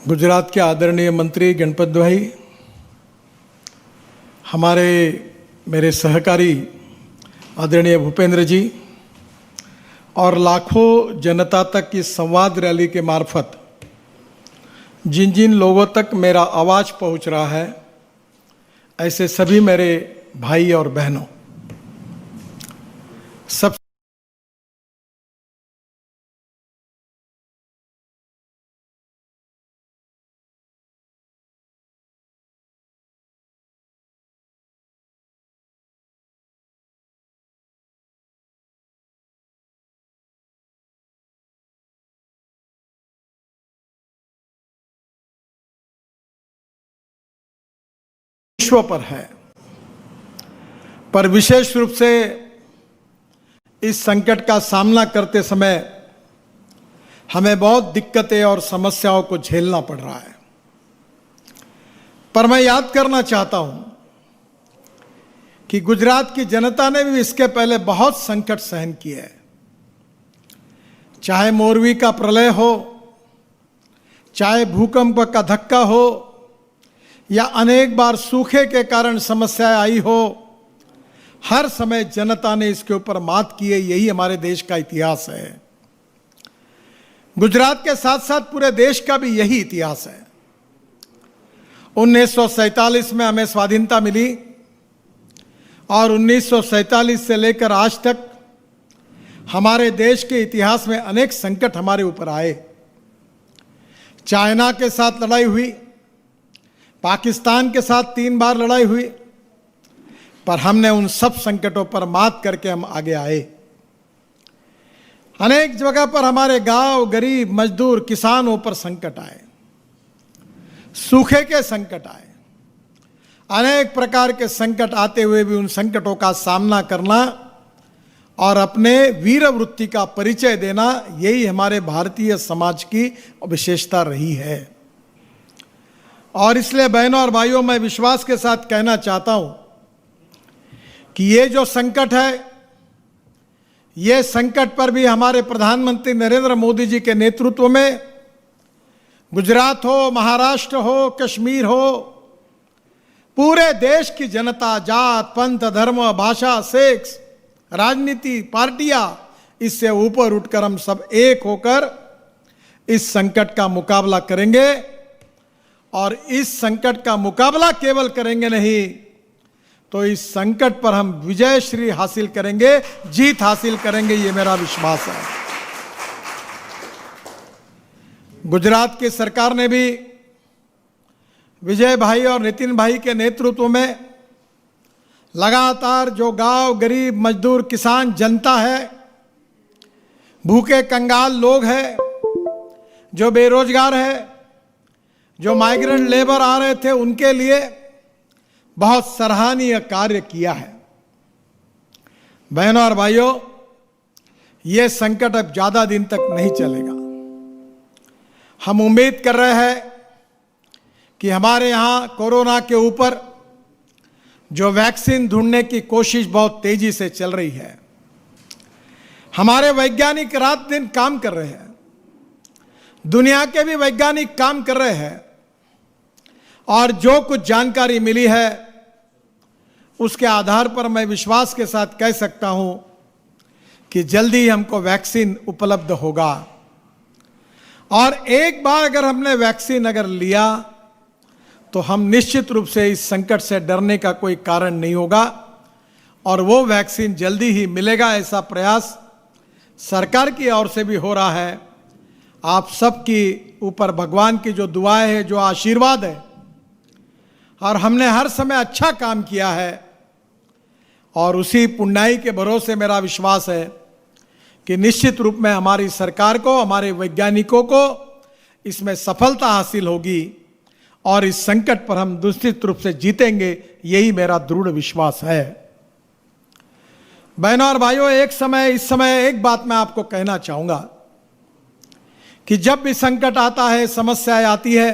गुजरात के आदरणीय मंत्री गणपत भाई, हमारे मेरे सहकारी आदरणीय भूपेंद्र जी और लाखों जनता तक इस संवाद रैली के मार्फत जिन जिन लोगों तक मेरा आवाज़ पहुंच रहा है, ऐसे सभी मेरे भाई और बहनों, सब विश्व पर है, पर विशेष रूप से इस संकट का सामना करते समय हमें बहुत दिक्कतें और समस्याओं को झेलना पड़ रहा है. पर मैं याद करना चाहता हूं कि गुजरात की जनता ने भी इसके पहले बहुत संकट सहन किए हैं. चाहे मोरवी का प्रलय हो, चाहे भूकंप का धक्का हो, या अनेक बार सूखे के कारण समस्याएं आई हो, हर समय जनता ने इसके ऊपर मात की है. यही हमारे देश का इतिहास है. गुजरात के साथ साथ पूरे देश का भी यही इतिहास है. 1947 में हमें स्वाधीनता मिली और 1947 से लेकर आज तक हमारे देश के इतिहास में अनेक संकट हमारे ऊपर आए. चाइना के साथ लड़ाई हुई, पाकिस्तान के साथ 3 बार लड़ाई हुई, पर हमने उन सब संकटों पर मात करके हम आगे आए। अनेक जगह पर हमारे गांव, गरीब, मजदूर, किसानों पर संकट आए, सूखे के संकट आए, अनेक प्रकार के संकट आते हुए भी उन संकटों का सामना करना और अपने वीर वृत्ति का परिचय देना, यही हमारे भारतीय समाज की विशेषता रही है। और इसलिए बहनों और भाइयों, मैं विश्वास के साथ कहना चाहता हूं कि ये जो संकट है, ये संकट पर भी हमारे प्रधानमंत्री नरेंद्र मोदी जी के नेतृत्व में गुजरात हो, महाराष्ट्र हो, कश्मीर हो, पूरे देश की जनता, जात, पंथ, धर्म, भाषा, सेक्स, राजनीति, पार्टियां, इससे ऊपर उठकर हम सब एक होकर इस संकट का मुकाबला करेंगे। और इस संकट का मुकाबला केवल करेंगे नहीं, तो इस संकट पर हम विजय श्री हासिल करेंगे, जीत हासिल करेंगे, ये मेरा विश्वास है। गुजरात की सरकार ने भी विजय भाई और नितिन भाई के नेतृत्व में लगातार जो गांव, गरीब, मजदूर, किसान, जनता है, भूखे कंगाल लोग हैं, जो बेरोजगार है, जो माइग्रेंट लेबर आ रहे थे, उनके लिए बहुत सराहनीय कार्य किया है। बहनों और भाइयों, यह संकट अब ज्यादा दिन तक नहीं चलेगा। हम उम्मीद कर रहे हैं कि हमारे यहां कोरोना के ऊपर जो वैक्सीन ढूंढने की कोशिश बहुत तेजी से चल रही है, हमारे वैज्ञानिक रात दिन काम कर रहे हैं, दुनिया के भी वैज्ञानिक काम कर रहे हैं, और जो कुछ जानकारी मिली है उसके आधार पर मैं विश्वास के साथ कह सकता हूं कि जल्दी हमको वैक्सीन उपलब्ध होगा। और एक बार अगर हमने वैक्सीन अगर लिया तो हम निश्चित रूप से इस संकट से डरने का कोई कारण नहीं होगा, और वो वैक्सीन जल्दी ही मिलेगा, ऐसा प्रयास सरकार की ओर से भी हो रहा है। आप सबकी ऊपर भगवान की जो दुआएं है, जो आशीर्वाद है, और हमने हर समय अच्छा काम किया है, और उसी पुण्याई के भरोसे मेरा विश्वास है कि निश्चित रूप में हमारी सरकार को, हमारे वैज्ञानिकों को इसमें सफलता हासिल होगी, और इस संकट पर हम निश्चित रूप से जीतेंगे, यही मेरा दृढ़ विश्वास है। बहनों और भाइयों, इस समय एक बात मैं आपको कहना चाहूंगा कि जब भी संकट आता है, समस्याएं आती है,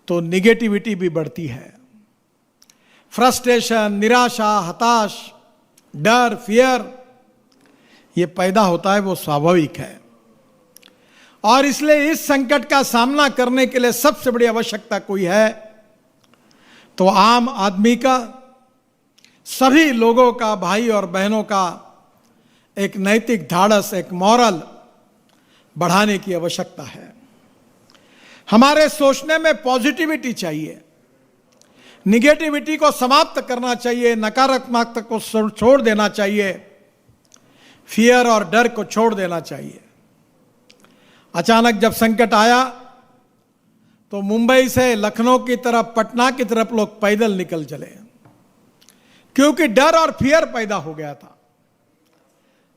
तो निगेटिविटी भी बढ़ती है। फ्रस्ट्रेशन, निराशा, हताश, डर, फियर, ये पैदा होता है, वो स्वाभाविक है। और इसलिए इस संकट का सामना करने के लिए सबसे बड़ी आवश्यकता कोई है तो आम आदमी का, सभी लोगों का, भाई और बहनों का एक नैतिक धाड़स, एक मॉरल बढ़ाने की आवश्यकता है। हमारे सोचने में पॉजिटिविटी चाहिए, निगेटिविटी को समाप्त करना चाहिए, नकारात्मकता को छोड़ देना चाहिए, फियर और डर को छोड़ देना चाहिए। अचानक जब संकट आया तो मुंबई से लखनऊ की तरफ, पटना की तरफ लोग पैदल निकल चले, क्योंकि डर और फियर पैदा हो गया था।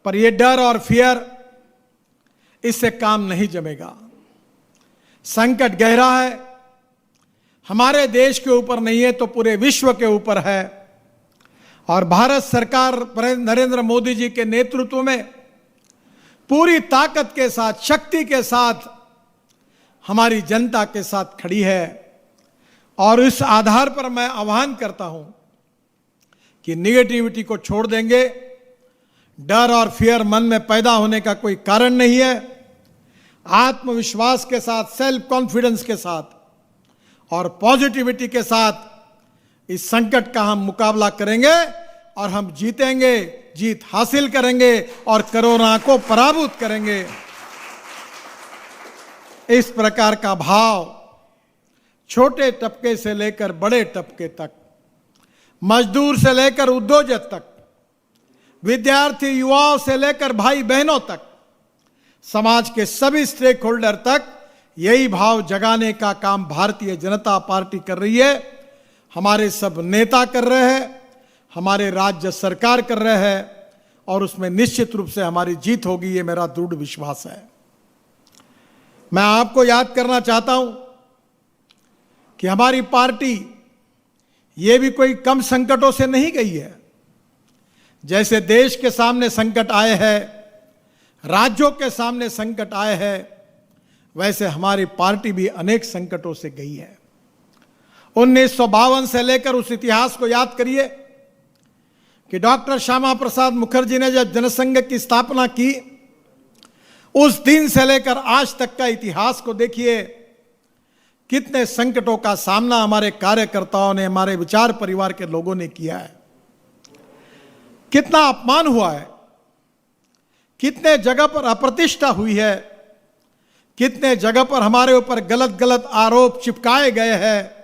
पर यह डर और फियर, इससे काम नहीं जमेगा। संकट गहरा है, हमारे देश के ऊपर नहीं है तो पूरे विश्व के ऊपर है, और भारत सरकार नरेंद्र मोदी जी के नेतृत्व में पूरी ताकत के साथ, शक्ति के साथ हमारी जनता के साथ खड़ी है। और इस आधार पर मैं आह्वान करता हूं कि निगेटिविटी को छोड़ देंगे, डर और फियर मन में पैदा होने का कोई कारण नहीं है। आत्मविश्वास के साथ, सेल्फ कॉन्फिडेंस के साथ और पॉजिटिविटी के साथ इस संकट का हम मुकाबला करेंगे, और हम जीतेंगे, जीत हासिल करेंगे, और कोरोना को पराभूत करेंगे। इस प्रकार का भाव छोटे तबके से लेकर बड़े तबके तक, मजदूर से लेकर उद्योजक तक, विद्यार्थी युवाओं से लेकर भाई बहनों तक, समाज के सभी स्टेक होल्डर तक यही भाव जगाने का काम भारतीय जनता पार्टी कर रही है। हमारे सब नेता कर रहे हैं, हमारे राज्य सरकार कर रहे हैं और उसमें निश्चित रूप से हमारी जीत होगी, ये मेरा दृढ़ विश्वास है। मैं आपको याद करना चाहता हूं कि हमारी पार्टी ये भी कोई कम संकटों से नहीं गई है। जैसे देश के सामने संकट आए हैं, राज्यों के सामने संकट आए हैं, वैसे हमारी पार्टी भी अनेक संकटों से गई है। 1952 से लेकर उस इतिहास को याद करिए कि डॉक्टर श्यामा प्रसाद मुखर्जी ने जब जनसंघ की स्थापना की, उस दिन से लेकर आज तक का इतिहास को देखिए। कितने संकटों का सामना हमारे कार्यकर्ताओं ने, हमारे विचार परिवार के लोगों ने किया है। कितना अपमान हुआ है, कितने जगह पर अप्रतिष्ठा हुई है, कितने जगह पर हमारे ऊपर गलत गलत आरोप चिपकाए गए हैं,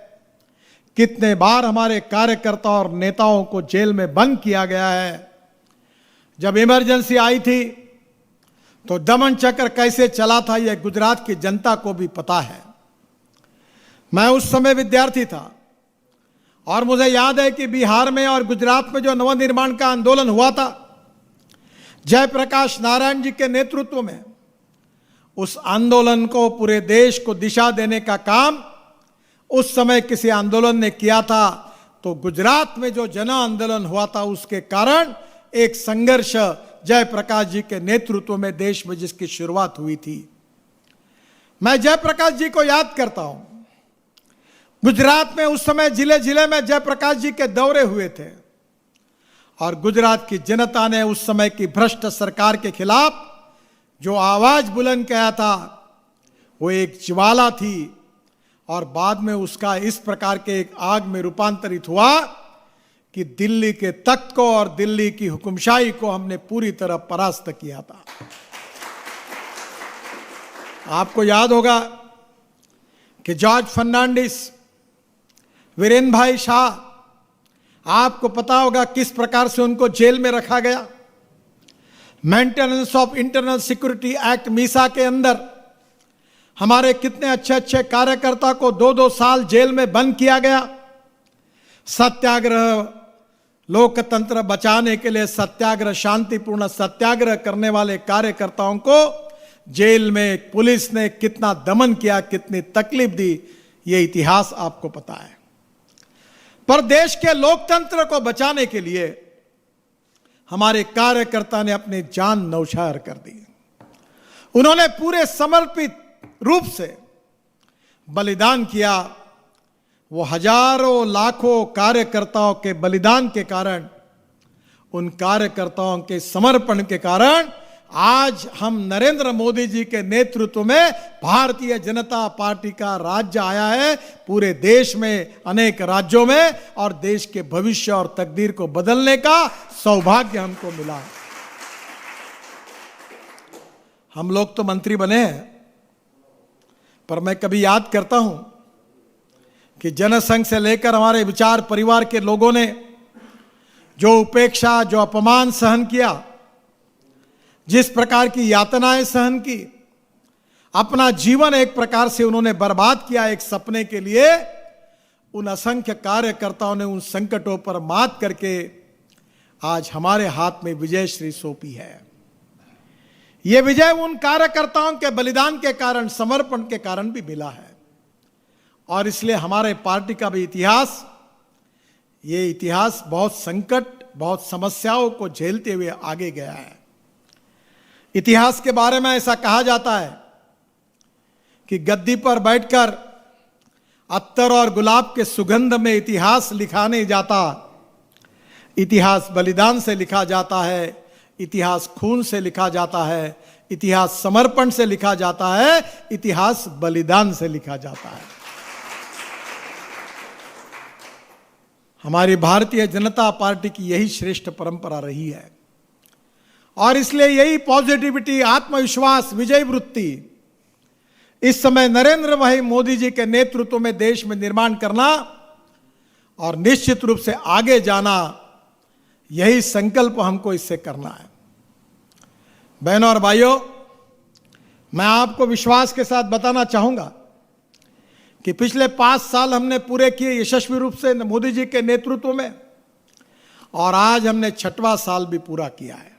कितने बार हमारे कार्यकर्ता और नेताओं को जेल में बंद किया गया है। जब इमरजेंसी आई थी तो दमन चक्र कैसे चला था, यह गुजरात की जनता को भी पता है। मैं उस समय विद्यार्थी था और मुझे याद है कि बिहार में और गुजरात में जो नवनिर्माण का आंदोलन हुआ था, जयप्रकाश नारायण जी के नेतृत्व में, उस आंदोलन को, पूरे देश को दिशा देने का काम उस समय किसी आंदोलन ने किया था। तो गुजरात में जो जन आंदोलन हुआ था, उसके कारण एक संघर्ष जयप्रकाश जी के नेतृत्व में देश में जिसकी शुरुआत हुई थी। मैं जयप्रकाश जी को याद करता हूं। गुजरात में उस समय जिले जिले में जयप्रकाश जी के दौरे हुए थे और गुजरात की जनता ने उस समय की भ्रष्ट सरकार के खिलाफ जो आवाज बुलंद किया था, वो एक ज्वाला थी और बाद में उसका इस प्रकार के एक आग में रूपांतरित हुआ कि दिल्ली के तख्त को और दिल्ली की हुकुमशाही को हमने पूरी तरह परास्त किया था। आपको याद होगा कि जॉर्ज फर्नांडिस, वीरेन भाई शाह, आपको पता होगा किस प्रकार से उनको जेल में रखा गया। Maintenance of internal security act Misa के अंदर हमारे कितने अच्छे अच्छे कार्यकर्ता को 2-2 साल जेल में बंद किया गया। सत्याग्रह, लोकतंत्र बचाने के लिए सत्याग्रह, शांतिपूर्ण सत्याग्रह करने वाले कार्यकर्ताओं को जेल में पुलिस ने कितना दमन किया, कितनी तकलीफ दी, ये इतिहास आपको पता है। पर देश के लोकतंत्र को बचाने के लिए हमारे कार्यकर्ता ने अपनी जान न्यौछावर कर दी। उन्होंने पूरे समर्पित रूप से बलिदान किया। वो हजारों लाखों कार्यकर्ताओं के बलिदान के कारण, उन कार्यकर्ताओं के समर्पण के कारण आज हम नरेंद्र मोदी जी के नेतृत्व में भारतीय जनता पार्टी का राज्य आया है पूरे देश में, अनेक राज्यों में, और देश के भविष्य और तकदीर को बदलने का सौभाग्य हमको मिला। हम लोग तो मंत्री बने हैं, पर मैं कभी याद करता हूं कि जनसंघ से लेकर हमारे विचार परिवार के लोगों ने जो उपेक्षा, जो अपमान सहन किया, जिस प्रकार की यातनाएं सहन की, अपना जीवन एक प्रकार से उन्होंने बर्बाद किया एक सपने के लिए, उन असंख्य कार्यकर्ताओं ने उन संकटों पर मात करके आज हमारे हाथ में विजय श्री सौंपी है। यह विजय उन कार्यकर्ताओं के बलिदान के कारण, समर्पण के कारण भी मिला है। और इसलिए हमारे पार्टी का भी इतिहास, ये इतिहास बहुत संकट, बहुत समस्याओं को झेलते हुए आगे गया है। इतिहास के बारे में ऐसा कहा जाता है कि गद्दी पर बैठकर अत्तर और गुलाब के सुगंध में इतिहास लिखा नहीं जाता। इतिहास बलिदान से लिखा जाता है, इतिहास खून से लिखा जाता है, इतिहास समर्पण से लिखा जाता है, इतिहास बलिदान से लिखा जाता है। हमारी भारतीय जनता पार्टी की यही श्रेष्ठ परंपरा रही है और इसलिए यही पॉजिटिविटी, आत्मविश्वास, विजय वृत्ति इस समय नरेंद्र भाई मोदी जी के नेतृत्व में देश में निर्माण करना और निश्चित रूप से आगे जाना, यही संकल्प हमको इससे करना है। बहनों और भाइयों, मैं आपको विश्वास के साथ बताना चाहूंगा कि पिछले 5 साल हमने पूरे किए यशस्वी रूप से मोदी जी के नेतृत्व में, और आज हमने 6वां साल भी पूरा किया है।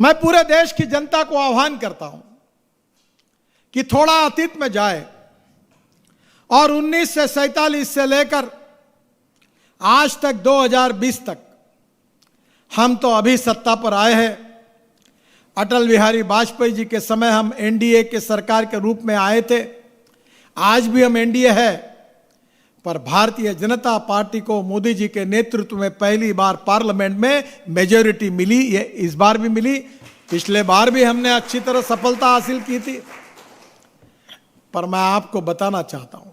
मैं पूरे देश की जनता को आह्वान करता हूं कि थोड़ा अतीत में जाए और 1947 से लेकर आज तक 2020 तक हम तो अभी सत्ता पर आए हैं। अटल बिहारी वाजपेयी जी के समय हम एनडीए के सरकार के रूप में आए थे, आज भी हम एनडीए है, पर भारतीय जनता पार्टी को मोदी जी के नेतृत्व में पहली बार पार्लियामेंट में मेजॉरिटी मिली। ये इस बार भी मिली, पिछले बार भी हमने अच्छी तरह सफलता हासिल की थी। पर मैं आपको बताना चाहता हूं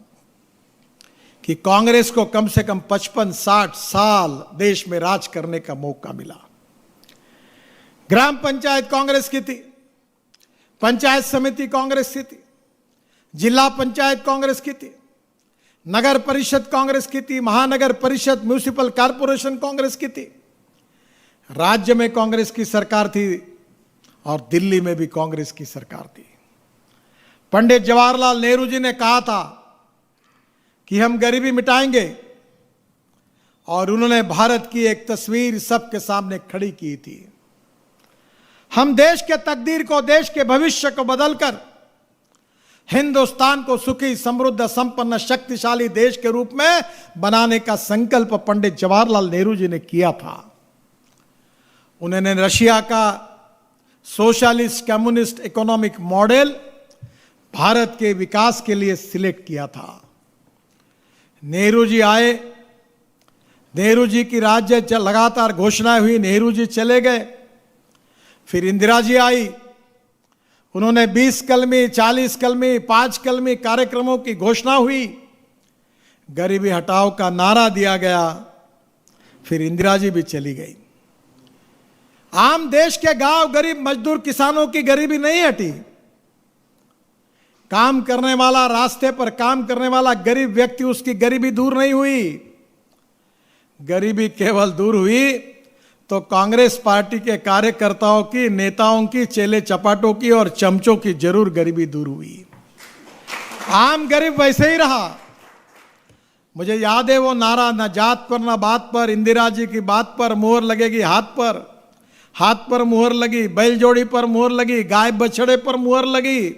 कि कांग्रेस को कम से कम 55-60 साल देश में राज करने का मौका मिला। ग्राम पंचायत कांग्रेस की थी, पंचायत समिति कांग्रेस की थी, जिला पंचायत कांग्रेस की थी, नगर परिषद कांग्रेस की थी, महानगर परिषद म्यूनिसिपल कॉरपोरेशन कांग्रेस की थी, राज्य में कांग्रेस की सरकार थी और दिल्ली में भी कांग्रेस की सरकार थी। पंडित जवाहरलाल नेहरू जी ने कहा था कि हम गरीबी मिटाएंगे, और उन्होंने भारत की एक तस्वीर सबके सामने खड़ी की थी। हम देश के तकदीर को, देश के भविष्य को बदलकर हिंदुस्तान को सुखी, समृद्ध, संपन्न, शक्तिशाली देश के रूप में बनाने का संकल्प पंडित जवाहरलाल नेहरू जी ने किया था। उन्होंने रशिया का socialist communist economic model Bharat के विकास के लिए सिलेक्ट किया था। नेहरू जी आए, नेहरू जी की राज्य लगातार घोषणाएं हुई, नेहरू जी चले गए, फिर इंदिरा जी आई, उन्होंने 20 कलमी, 40 कलमी, 5 कलमी कार्यक्रमों की घोषणा हुई, गरीबी हटाओ का नारा दिया गया, फिर इंदिरा जी भी चली गई। आम देश के गांव, गरीब मजदूर किसानों की गरीबी नहीं हटी। काम करने वाला, रास्ते पर काम करने वाला गरीब व्यक्ति, उसकी गरीबी दूर नहीं हुई। गरीबी केवल दूर हुई तो कांग्रेस पार्टी के कार्यकर्ताओं की, नेताओं की, चेले चपाटों की और चमचों की जरूर गरीबी दूर हुई। आम गरीब वैसे ही रहा। मुझे याद है वो नारा, ना जात पर ना बात पर, इंदिरा जी की बात पर मोहर लगेगी हाथ पर, हाथ पर मुहर लगी, बैल जोड़ी पर मुहर लगी, गाय बछड़े पर मुहर लगी।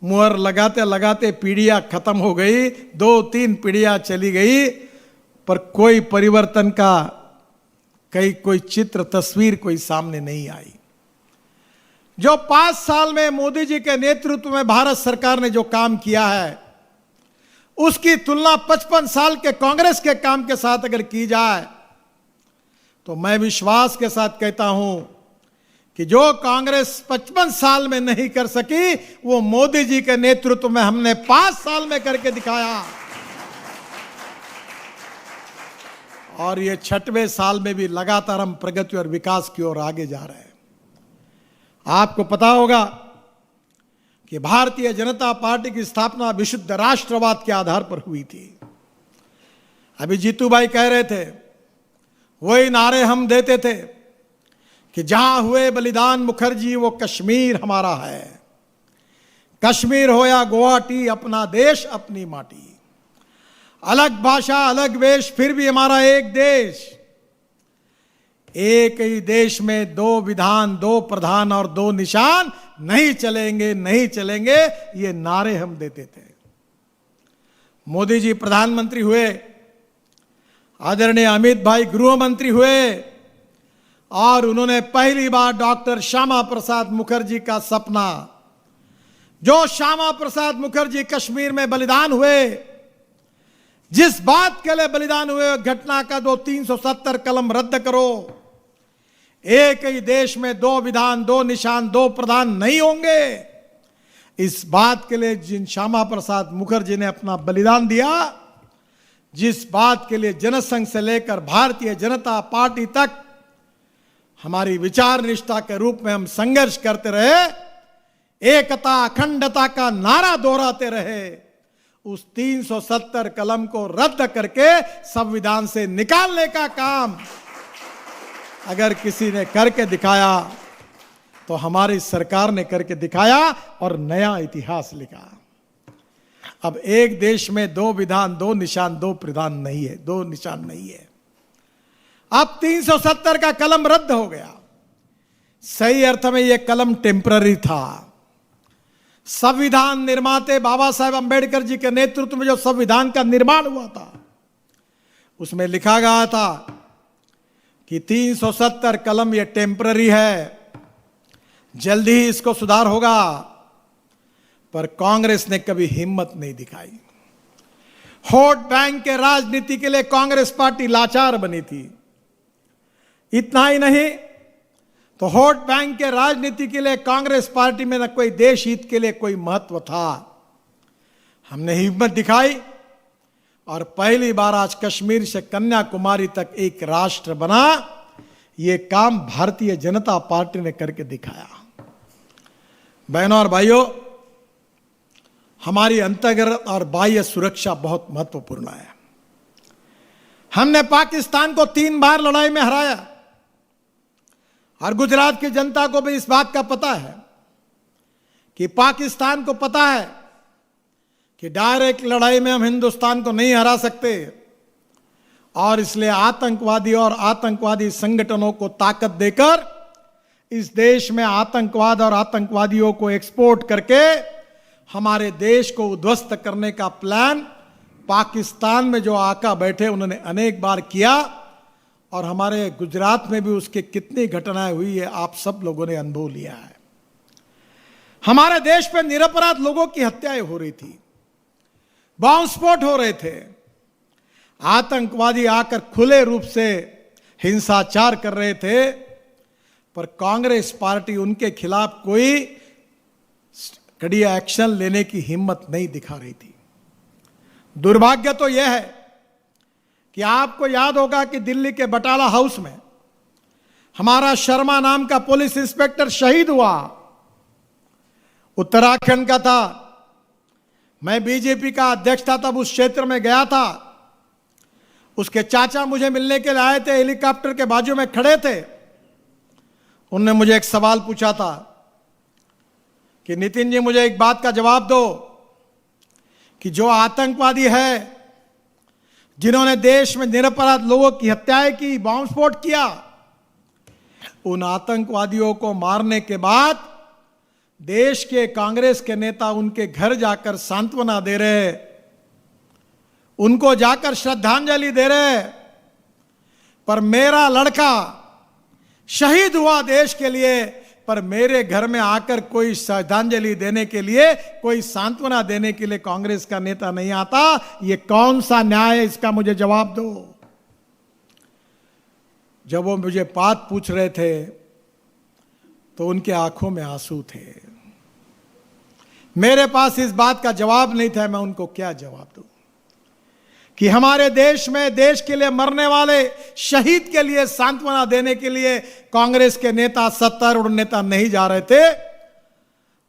मुहर लगाते लगाते पीढ़ियां खत्म हो गई, 2-3 पीढ़ियां चली गई, पर कोई परिवर्तन का कोई चित्र, तस्वीर कोई सामने नहीं आई। जो 5 साल में मोदी जी के नेतृत्व में भारत सरकार ने जो काम किया है, उसकी तुलना 55 साल के कांग्रेस के काम के साथ अगर की जाए तो मैं विश्वास के साथ कहता हूं कि जो कांग्रेस 55 साल में नहीं कर सकी, वो मोदी जी के नेतृत्व में हमने 5 साल में करके दिखाया। और ये 6वें साल में भी लगातार हम प्रगति और विकास की ओर आगे जा रहे हैं। आपको पता होगा कि भारतीय जनता पार्टी की स्थापना विशुद्ध राष्ट्रवाद के आधार पर हुई थी। अभी जीतू भाई कह रहे थे, वही नारे हम देते थे कि जहां हुए बलिदान मुखर्जी वो कश्मीर हमारा है। कश्मीर हो या गुवाहाटी, अपना देश अपनी माटी। अलग भाषा, अलग वेश, फिर भी हमारा एक देश। एक ही देश में 2 विधान, 2 प्रधान और 2 निशान नहीं चलेंगे, नहीं चलेंगे, ये नारे हम देते थे। मोदी जी प्रधानमंत्री हुए, आदरणीय अमित भाई गृह मंत्री हुए, और उन्होंने पहली बार डॉक्टर श्यामा प्रसाद मुखर्जी का सपना, जो श्यामा प्रसाद मुखर्जी कश्मीर में बलिदान हुए, जिस बात के लिए बलिदान हुए, घटना का 370 कलम रद्द करो। एक ही देश में 2 विधान, 2 निशान, 2 प्रधान नहीं होंगे। इस बात के लिए जिन श्यामा प्रसाद मुखर्जी ने अपना बलिदान दिया, जिस बात के लिए जनसंघ से लेकर भारतीय जनता पार्टी तक हमारी विचार निष्ठा के रूप में हम संघर्ष करते रहे, एकता अखंडता का नारा दोहराते रहे, उस 370 कलम को रद्द करके संविधान से निकालने का काम अगर किसी ने करके दिखाया तो हमारी सरकार ने करके दिखाया और नया इतिहास लिखा। अब एक देश में दो विधान, दो निशान, दो प्रधान नहीं है, दो निशान नहीं है। अब 370 का कलम रद्द हो गया। सही अर्थ में यह कलम टेम्पररी था। संविधान निर्माते बाबा साहेब अंबेडकर जी के नेतृत्व में जो संविधान का निर्माण हुआ था, उसमें लिखा गया था कि 370 कलम यह टेम्पररी है, जल्दी ही इसको सुधार होगा। पर कांग्रेस ने कभी हिम्मत नहीं दिखाई। वोट बैंक के राजनीति के लिए कांग्रेस पार्टी लाचार बनी थी। इतना ही नहीं तो वोट बैंक के राजनीति के लिए कांग्रेस पार्टी में न कोई देश हित के लिए कोई महत्व था। हमने हिम्मत दिखाई और पहली बार आज कश्मीर से कन्याकुमारी तक एक राष्ट्र बना। यह काम भारतीय जनता पार्टी ने करके दिखाया। बहनों और भाइयों, हमारी अंतर्गत और बाह्य सुरक्षा बहुत महत्वपूर्ण है। हमने पाकिस्तान को 3 बार लड़ाई में हराया और गुजरात की जनता को भी इस बात का पता है कि पाकिस्तान को पता है कि डायरेक्ट लड़ाई में हम हिंदुस्तान को नहीं हरा सकते और इसलिए आतंकवादी और आतंकवादी संगठनों को ताकत देकर इस देश में आतंकवाद और आतंकवादियों को एक्सपोर्ट करके हमारे देश को उद्ध्वस्त करने का प्लान पाकिस्तान में जो आका बैठे उन्होंने अनेक बार किया और हमारे गुजरात में भी उसकी कितनी घटनाएं हुई है आप सब लोगों ने अनुभव लिया है। हमारे देश पे निरपराध लोगों की हत्याएं हो रही थी, बॉम्ब स्फोट हो रहे थे, आतंकवादी आकर खुले रूप से हिंसाचार कर रहे थे, पर कांग्रेस पार्टी उनके खिलाफ कोई कड़ी एक्शन लेने की हिम्मत नहीं दिखा रही थी। दुर्भाग्य तो यह है कि आपको याद होगा कि दिल्ली के बटाला हाउस में हमारा शर्मा नाम का पुलिस इंस्पेक्टर शहीद हुआ। उत्तराखंड का था। मैं बीजेपी का अध्यक्ष था, तब उस क्षेत्र में गया था। उसके चाचा मुझे मिलने के लिए आए थे, हेलीकॉप्टर के बाजू में खड़े थे। उन्होंने मुझे एक सवाल पूछा था कि नितिन जी, मुझे एक बात का जवाब दो कि जो आतंकवादी है जिन्होंने देश में निरपराध लोगों की हत्याएं की, बॉम्ब स्फोट किया, उन आतंकवादियों को मारने के बाद देश के कांग्रेस के नेता उनके घर जाकर सांत्वना दे रहे, उनको जाकर श्रद्धांजलि दे रहे, पर मेरा लड़का शहीद हुआ देश के लिए, पर मेरे घर में आकर कोई श्रद्धांजलि देने के लिए, कोई सांत्वना देने के लिए कांग्रेस का नेता नहीं आता। ये कौन सा न्याय है, इसका मुझे जवाब दो। जब वो मुझे बात पूछ रहे थे तो उनके आंखों में आंसू थे। मेरे पास इस बात का जवाब नहीं था, मैं उनको क्या जवाब दूं कि हमारे देश में देश के लिए मरने वाले शहीद के लिए सांत्वना देने के लिए कांग्रेस के नेता, सत्तारूढ़ नेता नहीं जा रहे थे,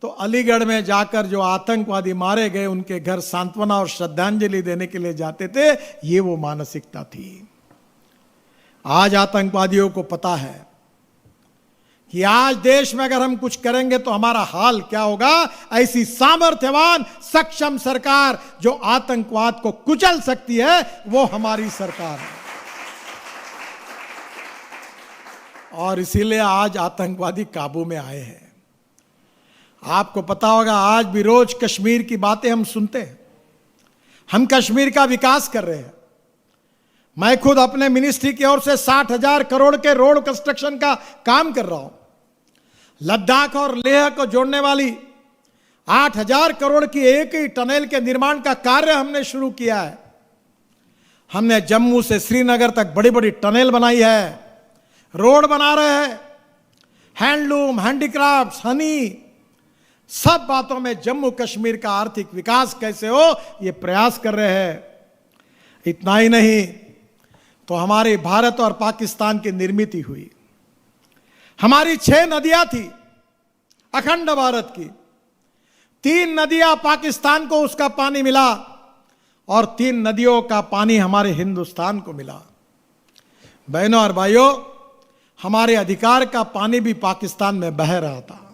तो अलीगढ़ में जाकर जो आतंकवादी मारे गए उनके घर सांत्वना और श्रद्धांजलि देने के लिए जाते थे। ये वो मानसिकता थी। आज आतंकवादियों को पता है कि आज देश में अगर हम कुछ करेंगे तो हमारा हाल क्या होगा। ऐसी सामर्थ्यवान सक्षम सरकार जो आतंकवाद को कुचल सकती है, वो हमारी सरकार है। और इसीलिए आज आतंकवादी काबू में आए हैं। आपको पता होगा, आज भी रोज कश्मीर की बातें हम सुनते हैं। हम कश्मीर का विकास कर रहे हैं। मैं खुद अपने मिनिस्ट्री की ओर से 60,000 करोड़ के रोड कंस्ट्रक्शन का काम कर रहा हूं। लद्दाख और लेह को जोड़ने वाली 8,000 करोड़ की एक ही टनल के निर्माण का कार्य हमने शुरू किया है। हमने जम्मू से श्रीनगर तक बड़ी बड़ी टनल बनाई है, रोड बना रहे हैं। हैंडलूम, हैंडीक्राफ्ट, हनी, सब बातों में जम्मू कश्मीर का आर्थिक विकास कैसे हो, यह प्रयास कर रहे हैं। इतना ही नहीं तो हमारे भारत और पाकिस्तान की निर्मित हुई। हमारी 6 नदियां थी अखंड भारत की। 3 नदियां पाकिस्तान को उसका पानी मिला और 3 नदियों का पानी हमारे हिंदुस्तान को मिला। बहनों और भाइयों, हमारे अधिकार का पानी भी पाकिस्तान में बह रहा था,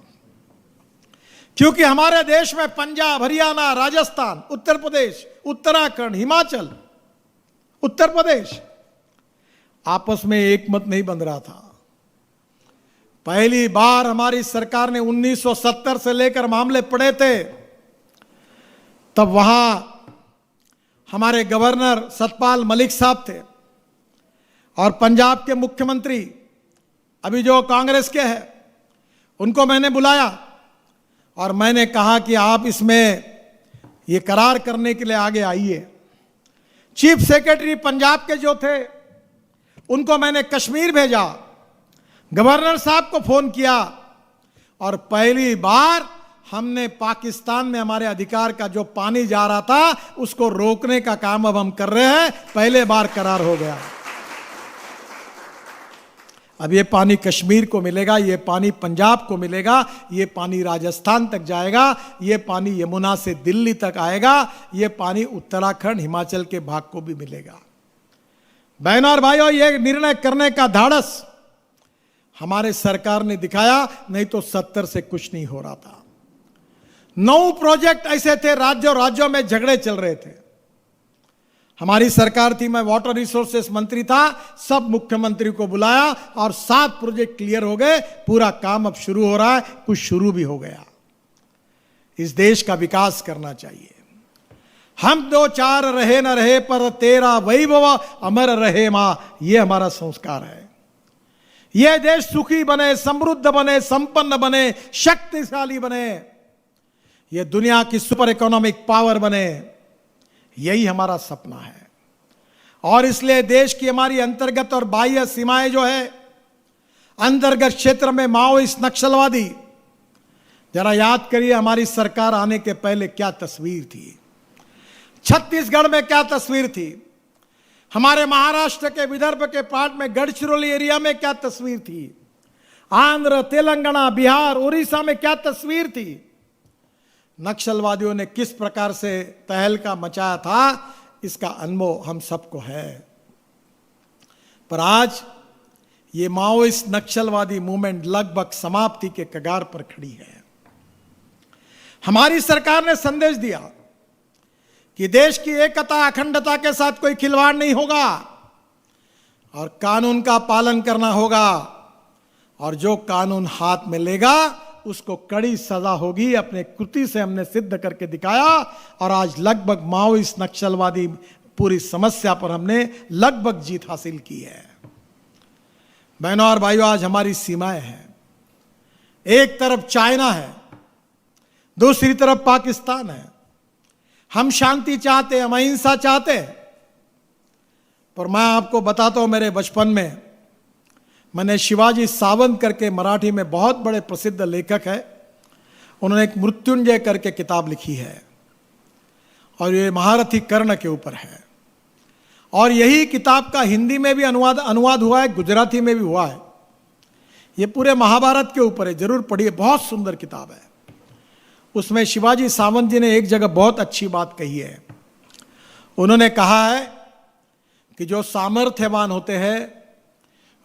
क्योंकि हमारे देश में पंजाब, हरियाणा, राजस्थान, उत्तर प्रदेश, उत्तराखंड, हिमाचल, उत्तर प्रदेश आपस में एक मत नहीं बन रहा था। पहली बार हमारी सरकार ने 1970 से लेकर मामले पड़े थे, तब वहां हमारे गवर्नर सतपाल मलिक साहब थे और पंजाब के मुख्यमंत्री अभी जो कांग्रेस के हैं, उनको मैंने बुलाया और मैंने कहा कि आप इसमें ये करार करने के लिए आगे आइए। चीफ सेक्रेटरी पंजाब के जो थे, उनको मैंने कश्मीर भेजा, गवर्नर साहब को फोन किया और पहली बार हमने पाकिस्तान में हमारे अधिकार का जो पानी जा रहा था उसको रोकने का काम अब हम कर रहे हैं। पहले बार करार हो गया। अब ये पानी कश्मीर को मिलेगा, ये पानी पंजाब को मिलेगा, ये पानी राजस्थान तक जाएगा, ये पानी यमुना से दिल्ली तक आएगा, ये पानी उत्तराखंड, हिमाचल के भाग को भी मिलेगा। बहनों और भाइयों, ये निर्णय करने का धाड़स हमारे सरकार ने दिखाया, नहीं तो 70 से कुछ नहीं हो रहा था। 9 प्रोजेक्ट ऐसे थे, राज्यों में झगड़े चल रहे थे। हमारी सरकार थी, मैं वाटर रिसोर्सेस मंत्री था, सब मुख्यमंत्री को बुलाया और 7 प्रोजेक्ट क्लियर हो गए। पूरा काम अब शुरू हो रहा है, कुछ शुरू भी हो गया। इस देश का विकास करना चाहिए। हम 2-4 रहे न रहे, पर तेरा वैभव अमर रहे मां, यह हमारा संस्कार है। यह देश सुखी बने, समृद्ध बने, संपन्न बने, शक्तिशाली बने, यह दुनिया की सुपर इकोनॉमिक पावर बने, यही हमारा सपना है। और इसलिए देश की हमारी अंतर्गत और बाह्य सीमाएं जो है, अंतर्गत क्षेत्र में माओइस्ट नक्सलवादी, जरा याद करिए हमारी सरकार आने के पहले क्या तस्वीर थी, छत्तीसगढ़ में क्या तस्वीर थी, हमारे महाराष्ट्र के विदर्भ के पार्ट में गढ़चिरौली एरिया में क्या तस्वीर थी, आंध्र, तेलंगाना, बिहार, उड़ीसा में क्या तस्वीर थी। नक्सलवादियों ने किस प्रकार से तहलका मचाया था, इसका अनुभव हम सबको है। पर आज ये माओइस्ट नक्सलवादी मूवमेंट लगभग समाप्ति के कगार पर खड़ी है। हमारी सरकार ने संदेश दिया कि देश की एकता, अखंडता के साथ कोई खिलवाड़ नहीं होगा और कानून का पालन करना होगा, और जो कानून हाथ में लेगा उसको कड़ी सजा होगी। अपने कृति से हमने सिद्ध करके दिखाया और आज लगभग माओइस्ट नक्सलवादी पूरी समस्या पर हमने लगभग जीत हासिल की है। बहनों और भाइयों, आज हमारी सीमाएं हैं, एक तरफ चाइना है, दूसरी तरफ पाकिस्तान है। हम शांति चाहते, हम अहिंसा चाहते, पर मैं आपको बताता हूं, मेरे बचपन में मैंने शिवाजी सावंत करके मराठी में बहुत बड़े प्रसिद्ध लेखक है, उन्होंने एक मृत्युंजय करके किताब लिखी है और ये महारथी कर्ण के ऊपर है। और यही किताब का हिंदी में भी अनुवाद हुआ है, गुजराती में भी हुआ है। ये पूरे महाभारत के ऊपर है, जरूर पढ़िए, बहुत सुंदर किताब है। उसमें शिवाजी सावंत जी ने एक जगह बहुत अच्छी बात कही है। उन्होंने कहा है कि जो सामर्थ्यवान होते हैं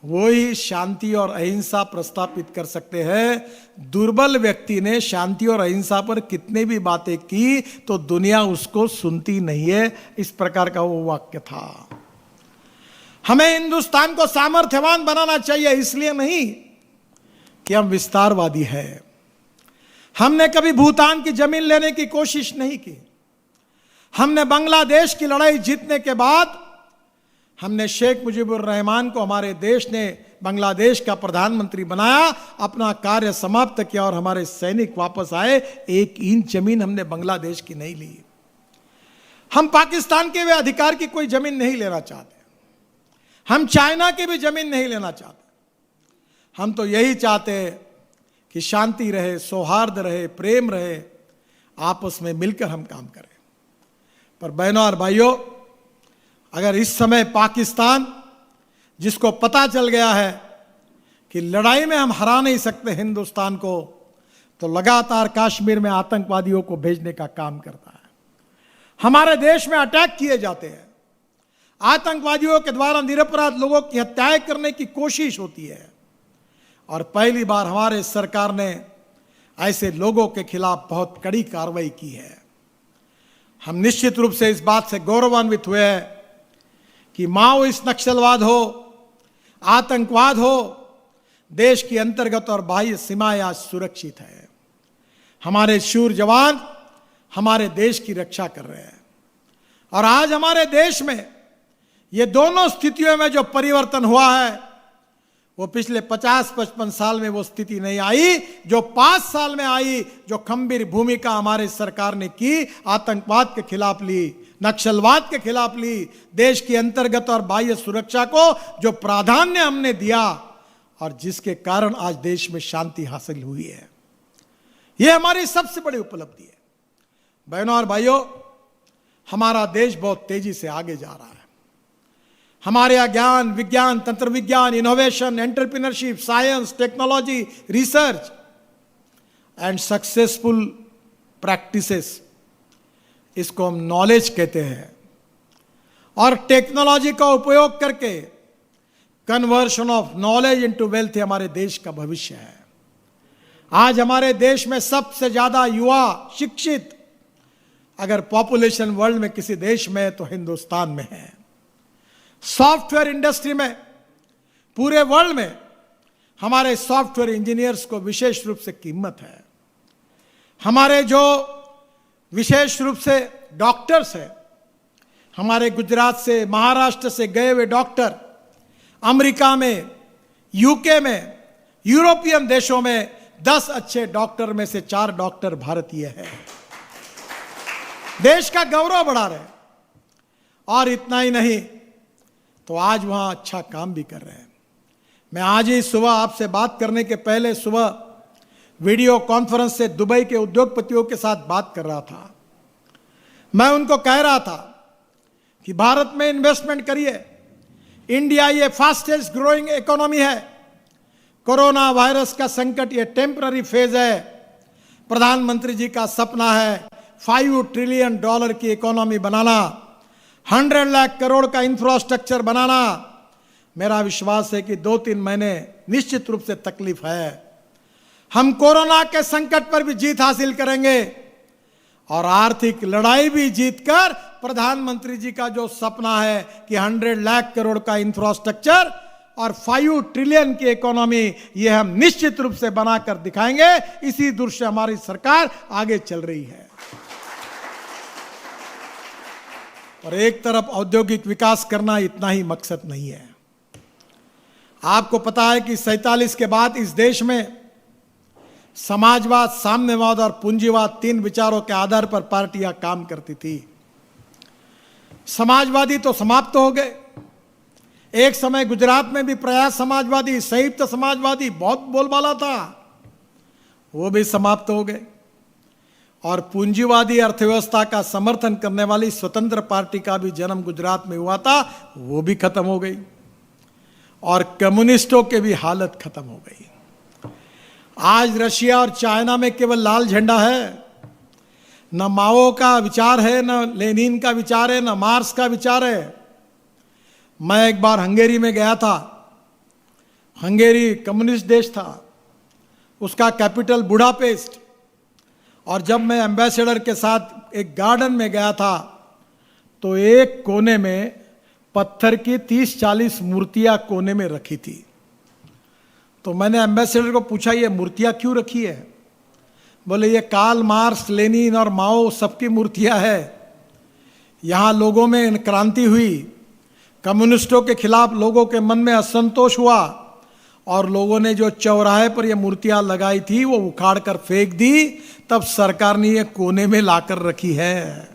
वो ही शांति और अहिंसा प्रस्तापित कर सकते हैं। दुर्बल व्यक्ति ने शांति और अहिंसा पर कितने भी बातें की तो दुनिया उसको सुनती नहीं है। इस प्रकार का वो वाक्य था। हमें हिंदुस्तान को सामर्थ्यवान बनाना चाहिए, इसलिए नहीं कि हम विस्तारवादी हैं। हमने कभी भूटान की जमीन लेने की कोशिश नहीं की। हमने बांग्लादेश की लड़ाई जीतने के बाद हमने शेख मुजीबुर रहमान को, हमारे देश ने बांग्लादेश का प्रधानमंत्री बनाया, अपना कार्य समाप्त किया और हमारे सैनिक वापस आए। 1 इंच जमीन हमने बांग्लादेश की नहीं ली। हम पाकिस्तान के वे अधिकार की कोई जमीन नहीं लेना चाहते, हम चाइना की भी जमीन नहीं लेना चाहते। हम तो यही चाहते कि शांति रहे, सौहार्द रहे, प्रेम रहे, आपस में मिलकर हम काम करें। पर बहनों और भाइयों, अगर इस समय पाकिस्तान, जिसको पता चल गया है कि लड़ाई में हम हरा नहीं सकते हिंदुस्तान को, तो लगातार कश्मीर में आतंकवादियों को भेजने का काम करता है। हमारे देश में अटैक किए जाते हैं, आतंकवादियों के द्वारा निरपराध लोगों की हत्याएं करने की कोशिश होती है। और पहली बार हमारे सरकार ने ऐसे लोगों के खिलाफ बहुत कड़ी कार्रवाई की है। हम निश्चित रूप से इस बात से गौरवान्वित हुए हैं कि माओवादी नक्सलवाद हो, आतंकवाद हो, देश की अंतर्गत और बाह्य सीमाएं आज सुरक्षित है। हमारे शूर जवान हमारे देश की रक्षा कर रहे हैं और आज हमारे देश में ये दोनों स्थितियों में जो परिवर्तन हुआ है वो पिछले 50-55 साल में वो स्थिति नहीं आई जो 5 साल में आई, जो खंभीर भूमिका हमारे सरकार ने की, आतंकवाद के खिलाफ ली, नक्सलवाद के खिलाफ ली, देश की अंतर्गत और बाह्य सुरक्षा को जो प्राधान्य हमने दिया और जिसके कारण आज देश में शांति हासिल हुई है। यह हमारी सबसे बड़ी उपलब्धि है। बहनों और भाइयों, हमारा देश बहुत तेजी से आगे जा रहा है। हमारे यहाँ ज्ञान, विज्ञान, तंत्र विज्ञान, innovation, entrepreneurship, science, technology, research and successful practices, इसको हम नॉलेज कहते हैं, और टेक्नोलॉजी का उपयोग करके conversion of knowledge into wealth हमारे देश का भविष्य है। आज हमारे देश में सबसे ज्यादा युवा शिक्षित अगर पॉपुलेशन वर्ल्ड में किसी देश में है तो हिंदुस्तान में है। सॉफ्टवेयर इंडस्ट्री में पूरे वर्ल्ड में हमारे सॉफ्टवेयर इंजीनियर्स को विशेष रूप से कीमत है। हमारे जो विशेष रूप से डॉक्टर्स हैं, हमारे गुजरात से, महाराष्ट्र से गए हुए डॉक्टर अमेरिका में, यूके में, यूरोपियन देशों में 10 अच्छे डॉक्टर में से 4 डॉक्टर भारतीय हैं। देश का गौरव बढ़ा रहे। और इतना ही नहीं तो आज वहां अच्छा काम भी कर रहे हैं। मैं आज ही सुबह आपसे बात करने के पहले सुबह वीडियो कॉन्फ्रेंस से दुबई के उद्योगपतियों के साथ बात कर रहा था। मैं उनको कह रहा था कि भारत में इन्वेस्टमेंट करिए। इंडिया ये फास्टेस्ट ग्रोइंग इकोनॉमी है। कोरोना वायरस का संकट ये टेम्पररी फेज है। प्रधानमंत्री जी का सपना है $5 ट्रिलियन की इकोनॉमी बनाना, 100 लाख करोड़ का इंफ्रास्ट्रक्चर बनाना। मेरा विश्वास है कि 2-3 महीने निश्चित रूप से तकलीफ है। हम कोरोना के संकट पर भी जीत हासिल करेंगे और आर्थिक लड़ाई भी जीतकर प्रधानमंत्री जी का जो सपना है कि 100 लाख करोड़ का इंफ्रास्ट्रक्चर और 5 ट्रिलियन की इकोनॉमी, ये हम निश्चित रूप से बनाकर दिखाएंगे। इसी दूर से हमारी सरकार आगे चल रही है। और एक तरफ औद्योगिक विकास करना इतना ही मकसद नहीं है। आपको पता है कि 47 के बाद इस देश में समाजवाद, साम्यवाद और पूंजीवाद 3 विचारों के आधार पर पार्टियां काम करती थी। समाजवादी तो समाप्त हो गए। एक समय गुजरात में भी प्रयास समाजवादी, संयुक्त समाजवादी बहुत बोलबाला था, वो भी समाप्त हो गए। और पूंजीवादी अर्थव्यवस्था का समर्थन करने वाली स्वतंत्र पार्टी का भी जन्म गुजरात में हुआ था, वो भी खत्म हो गई। और कम्युनिस्टों के भी हालत खत्म हो गई। आज रशिया और चाइना में केवल लाल झंडा है। न माओ का विचार है, न लेनिन का विचार है, न मार्क्स का विचार है। मैं एक बार हंगेरी में गया था। हंगेरी कम्युनिस्ट देश था, उसका कैपिटल बुडापेस्ट। और जब मैं एम्बेसडर के साथ एक गार्डन में गया था तो एक कोने में पत्थर की 30-40 मूर्तियां कोने में रखी थी। तो मैंने एम्बेसडर को पूछा, ये मूर्तियां क्यों रखी है? बोले ये कार्ल मार्क्स, लेनिन और माओ सबकी मूर्तियां है। यहाँ लोगों में क्रांति हुई, कम्युनिस्टों के खिलाफ लोगों के मन में असंतोष हुआ और लोगों ने जो चौराहे पर ये मूर्तियां लगाई थी वो उखाड़ कर फेंक दी। तब सरकार ने ये कोने में लाकर रखी है।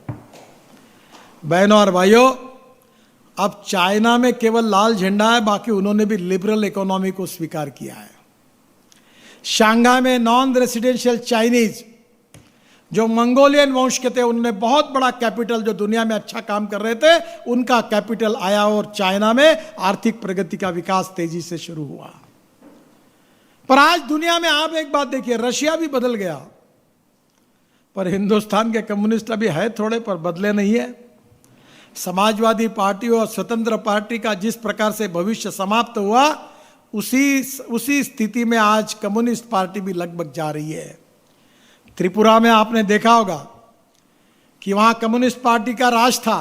बहनों और भाइयों, अब चाइना में केवल लाल झंडा है, बाकी उन्होंने भी लिबरल इकोनॉमी को स्वीकार किया है। शंघाई में नॉन रेसिडेंशियल चाइनीज जो मंगोलियन वंश के थे, उन्होंने बहुत बड़ा कैपिटल, जो दुनिया में अच्छा काम कर रहे थे, उनका कैपिटल आया और चाइना में आर्थिक प्रगति का विकास तेजी से शुरू हुआ। पर आज दुनिया में आप एक बात देखिए, रशिया भी बदल गया, पर हिंदुस्तान के कम्युनिस्ट अभी है थोड़े, पर बदले नहीं है। समाजवादी पार्टी और स्वतंत्र पार्टी का जिस प्रकार से भविष्य समाप्त हुआ, उसी स्थिति में आज कम्युनिस्ट पार्टी भी लगभग जा रही है। त्रिपुरा में आपने देखा होगा कि वहां कम्युनिस्ट पार्टी का राज था,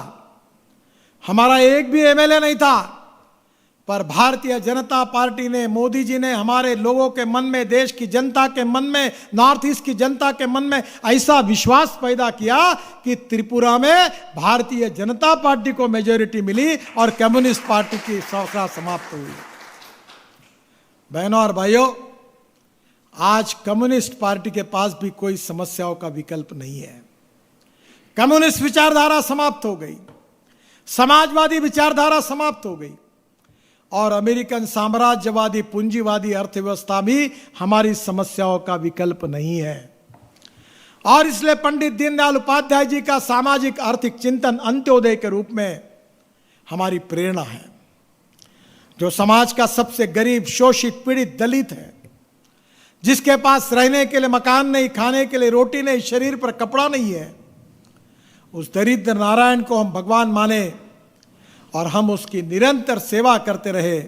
हमारा एक भी एमएलए नहीं था, पर भारतीय जनता पार्टी ने, मोदी जी ने हमारे लोगों के मन में, देश की जनता के मन में, नॉर्थ ईस्ट की जनता के मन में ऐसा विश्वास पैदा किया कि त्रिपुरा में भारतीय जनता पार्टी को मेजॉरिटी मिली और कम्युनिस्ट पार्टी की सौखा समाप्त हुई। बहनों और भाइयों, आज कम्युनिस्ट पार्टी के पास भी कोई समस्याओं का विकल्प नहीं है। कम्युनिस्ट विचारधारा समाप्त हो गई, समाजवादी विचारधारा समाप्त हो गई और अमेरिकन साम्राज्यवादी पूंजीवादी अर्थव्यवस्था भी हमारी समस्याओं का विकल्प नहीं है। और इसलिए पंडित दीनदयाल उपाध्याय जी का सामाजिक आर्थिक चिंतन अंत्योदय के रूप में हमारी प्रेरणा है। जो समाज का सबसे गरीब, शोषित, पीड़ित दलित है, जिसके पास रहने के लिए मकान नहीं, खाने के लिए रोटी नहीं, शरीर पर कपड़ा नहीं है, उस दरिद्र नारायण को हम भगवान माने और हम उसकी निरंतर सेवा करते रहे।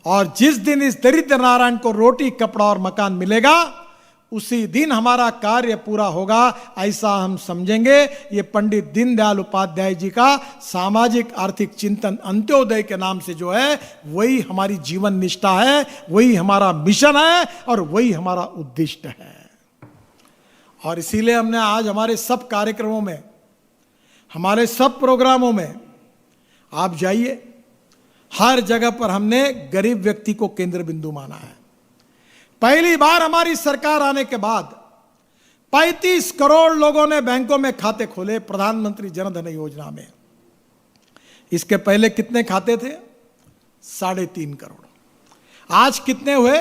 और जिस दिन इस दरिद्र नारायण को रोटी, कपड़ा और मकान मिलेगा, उसी दिन हमारा कार्य पूरा होगा, ऐसा हम समझेंगे। ये पंडित दीनदयाल उपाध्याय जी का सामाजिक आर्थिक चिंतन अंत्योदय के नाम से जो है, वही हमारी जीवन निष्ठा है, वही हमारा मिशन है और वही हमारा उद्दिष्ट है। और इसीलिए हमने आज हमारे सब कार्यक्रमों में, हमारे सब प्रोग्रामों में, आप जाइए, हर जगह पर हमने गरीब व्यक्ति को केंद्र बिंदु माना है। पहली बार हमारी सरकार आने के बाद 35 करोड़ लोगों ने बैंकों में खाते खोले प्रधानमंत्री जनधन योजना में। इसके पहले कितने खाते थे? 3.5 करोड़। आज कितने हुए?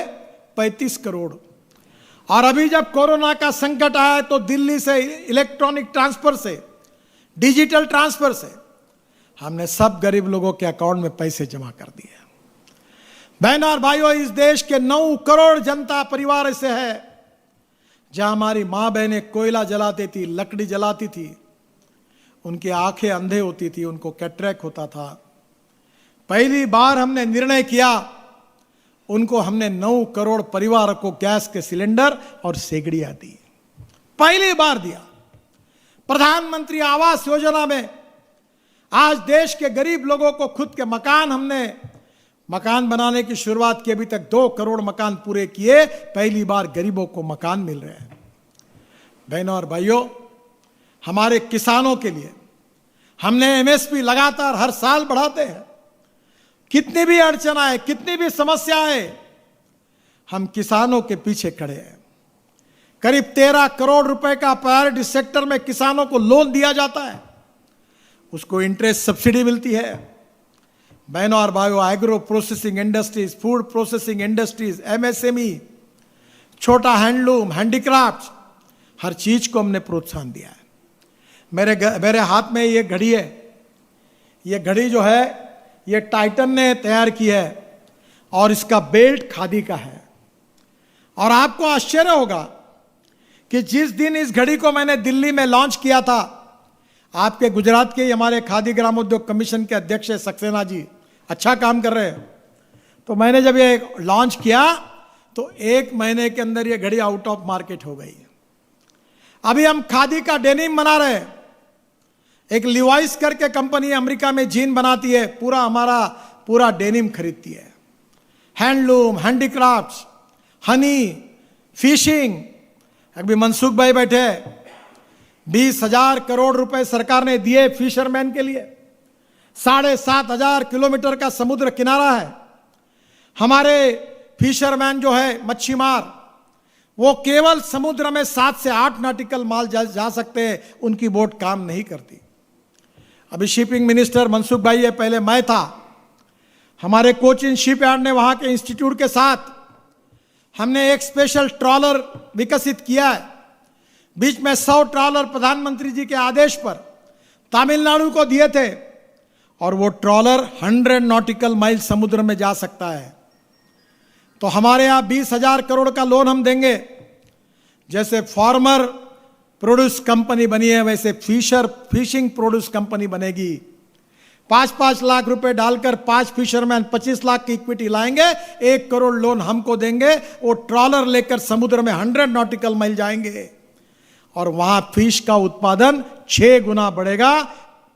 35 करोड़। और अभी जब कोरोना का संकट आया तो दिल्ली से इलेक्ट्रॉनिक ट्रांसफर से, डिजिटल ट्रांसफर से हमने सब गरीब लोगों के अकाउंट में पैसे जमा कर दिए। बहनों और भाइयों, इस देश के 9 करोड़ जनता परिवार ऐसे है जहां हमारी मां बहनें कोयला जलाती थी, लकड़ी जलाती थी, उनकी आंखें अंधे होती थी, उनको कैटरेक्ट होता था। पहली बार हमने निर्णय किया, उनको हमने 9 करोड़ परिवार को गैस के सिलेंडर और सेगड़ियां दी, पहली बार दिया। प्रधानमंत्री आवास योजना में आज देश के गरीब लोगों को खुद के मकान, हमने मकान बनाने की शुरुआत की, अभी तक 2 करोड़ मकान पूरे किए, पहली बार गरीबों को मकान मिल रहे हैं। बहनों और भाइयों, हमारे किसानों के लिए हमने एमएसपी लगातार हर साल बढ़ाते हैं। कितनी भी अड़चन आए, कितनी भी समस्या आए, हम किसानों के पीछे खड़े हैं। करीब 13 करोड़ रुपए का प्रायोरिटी सेक्टर में किसानों को लोन दिया जाता है, उसको इंटरेस्ट सब्सिडी मिलती है। बहनों और भाइयों, agro processing industries, food processing industries, MSME, छोटा हैंडलूम, हैंडीक्राफ्ट, हर चीज को हमने प्रोत्साहन दिया है। मेरे हाथ में ये घड़ी है, ये घड़ी जो है ये टाइटन ने तैयार की है और इसका बेल्ट खादी का है। और आपको आश्चर्य होगा कि जिस दिन इस घड़ी को मैंने दिल्ली में लॉन्च किया था, आपके गुजरात के हमारे खादी ग्रामोद्योग कमीशन के अध्यक्ष सक्सेना जी अच्छा काम कर रहे हैं, तो मैंने जब ये लॉन्च किया तो 1 महीने के अंदर ये घड़ी आउट ऑफ मार्केट हो गई। अभी हम खादी का डेनिम बना रहे हैं। एक लिवाइस करके कंपनी अमेरिका में जीन बनाती है, पूरा डेनिम खरीदती है। हैंडलूम, हैंडीक्राफ्ट्स, हनी, फिशिंग, अभी मनसुख भाई बैठे, 20,000 करोड़ रुपए सरकार ने दिए फिशरमैन के लिए। 7,500 किलोमीटर का समुद्र किनारा है। हमारे फिशरमैन जो है, मच्छीमार, वो केवल समुद्र में 7 से 8 नॉटिकल माइल जा सकते हैं, उनकी बोट काम नहीं करती। अभी शिपिंग मिनिस्टर मनसुख भाई है, पहले मैं था। हमारे कोचिन शिपयार्ड ने वहां के इंस्टीट्यूट के साथ हमने एक स्पेशल ट्रॉलर विकसित किया है। बीच में 100 ट्रॉलर प्रधानमंत्री जी के आदेश पर तमिलनाडु को दिए थे और वो ट्रॉलर 100 नॉटिकल माइल समुद्र में जा सकता है। तो हमारे यहाँ 20,000 करोड़ का लोन हम देंगे। जैसे फार्मर प्रोड्यूस कंपनी बनी है, वैसे फिशिंग प्रोड्यूस कंपनी बनेगी। 5-5 लाख रुपए डालकर 5 फिशरमैन 25 लाख की इक्विटी लाएंगे, 1 करोड़ लोन हमको देंगे, वो ट्रॉलर लेकर समुद्र में 100 नॉटिकल माइल जाएंगे और वहां फिश का उत्पादन 6 गुना बढ़ेगा,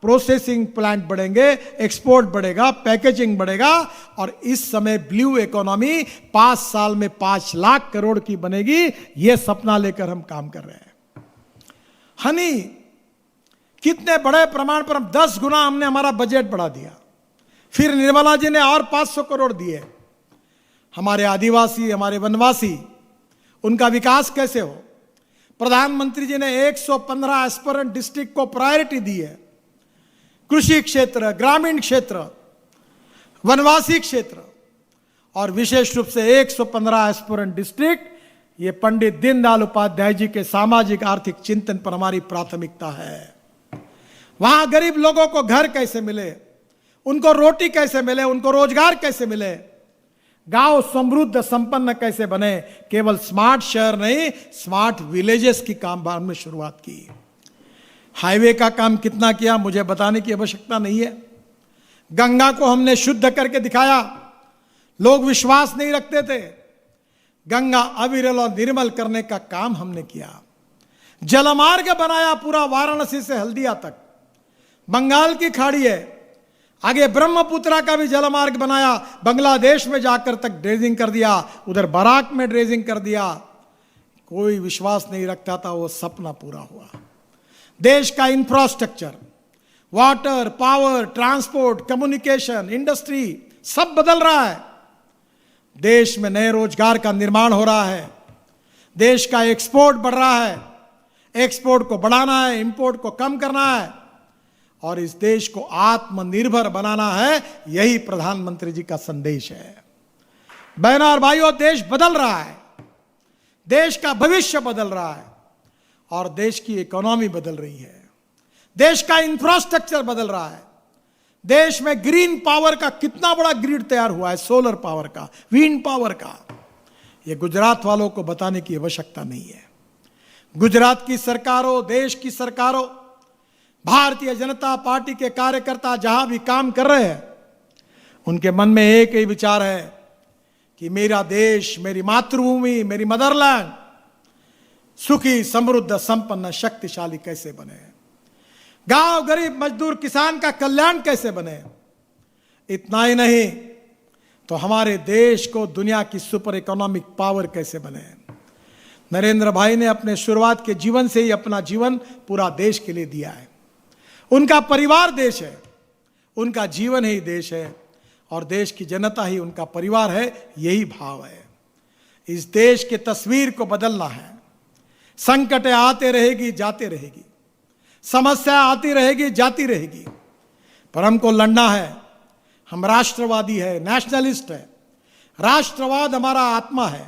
प्रोसेसिंग प्लांट बढ़ेंगे, एक्सपोर्ट बढ़ेगा, पैकेजिंग बढ़ेगा और इस समय ब्लू इकोनॉमी 5 साल में 5 लाख करोड़ की बनेगी। यह सपना लेकर हम काम कर रहे हैं। हनी, कितने बड़े प्रमाण पर, 10 गुना हमने हमारा बजट बढ़ा दिया। फिर निर्मला जी ने और 500 करोड़ दिए। हमारे आदिवासी, हमारे वनवासी, उनका विकास कैसे हो? प्रधानमंत्री जी ने 115 एस्पिरेंट डिस्ट्रिक्ट को प्रायोरिटी दी है। कृषि क्षेत्र, ग्रामीण क्षेत्र, वनवासी क्षेत्र और विशेष रूप से 115 एस्पिरेंट डिस्ट्रिक्ट, ये पंडित दीनदयाल उपाध्याय जी के सामाजिक आर्थिक चिंतन पर हमारी प्राथमिकता है। वहां गरीब लोगों को घर कैसे मिले, उनको रोटी कैसे मिले, उनको रोजगार कैसे मिले, गांव समृद्ध संपन्न कैसे बने। केवल स्मार्ट शहर नहीं, स्मार्ट विलेजेस की काम हमने शुरुआत की। हाईवे का काम कितना किया मुझे बताने की आवश्यकता नहीं है। गंगा को हमने शुद्ध करके दिखाया, लोग विश्वास नहीं रखते थे। गंगा अविरल और निर्मल करने का काम हमने किया। जलमार्ग बनाया पूरा वाराणसी से हल्दिया तक, बंगाल की खाड़ी है, आगे ब्रह्मपुत्रा का भी जलमार्ग बनाया, बांग्लादेश में जाकर तक ड्रेजिंग कर दिया, उधर बराक में ड्रेजिंग कर दिया। कोई विश्वास नहीं रखता था, वो सपना पूरा हुआ। देश का infrastructure, water, power, transport, communication, industry सब बदल रहा है। देश में नए रोजगार का निर्माण हो रहा है। देश का एक्सपोर्ट बढ़ रहा है। एक्सपोर्ट को बढ़ाना है, इंपोर्ट को कम करना है और इस देश को आत्मनिर्भर बनाना है। यही प्रधानमंत्री जी का संदेश है। बहनों और भाइयों, देश बदल रहा है, देश का भविष्य बदल रहा है और देश की इकोनॉमी बदल रही है। देश का इंफ्रास्ट्रक्चर बदल रहा है। देश में ग्रीन पावर का कितना बड़ा ग्रिड तैयार हुआ है, सोलर पावर का, विंड पावर का। यह गुजरात वालों को बताने की आवश्यकता नहीं है। गुजरात की सरकारों, देश की सरकारों, भारतीय जनता पार्टी के कार्यकर्ता जहां भी काम कर रहे हैं, उनके मन में एक ही विचार है कि मेरा देश, मेरी मातृभूमि, मेरी मदरलैंड सुखी, समृद्ध, संपन्न, शक्तिशाली कैसे बने। गांव, गरीब, मजदूर, किसान का कल्याण कैसे बने। इतना ही नहीं तो हमारे देश को दुनिया की सुपर इकोनॉमिक पावर कैसे बने। नरेंद्र भाई ने अपने शुरुआत के जीवन से ही अपना जीवन पूरा देश के लिए दिया है। उनका परिवार देश है, उनका जीवन ही देश है और देश की जनता ही उनका परिवार है। यही भाव है। इस देश की तस्वीर को बदलना है। संकटें आते रहेगी, जाते रहेगी, समस्या आती रहेगी, जाती रहेगी, पर हमको लड़ना है। हम राष्ट्रवादी है, नेशनलिस्ट है। राष्ट्रवाद हमारा आत्मा है।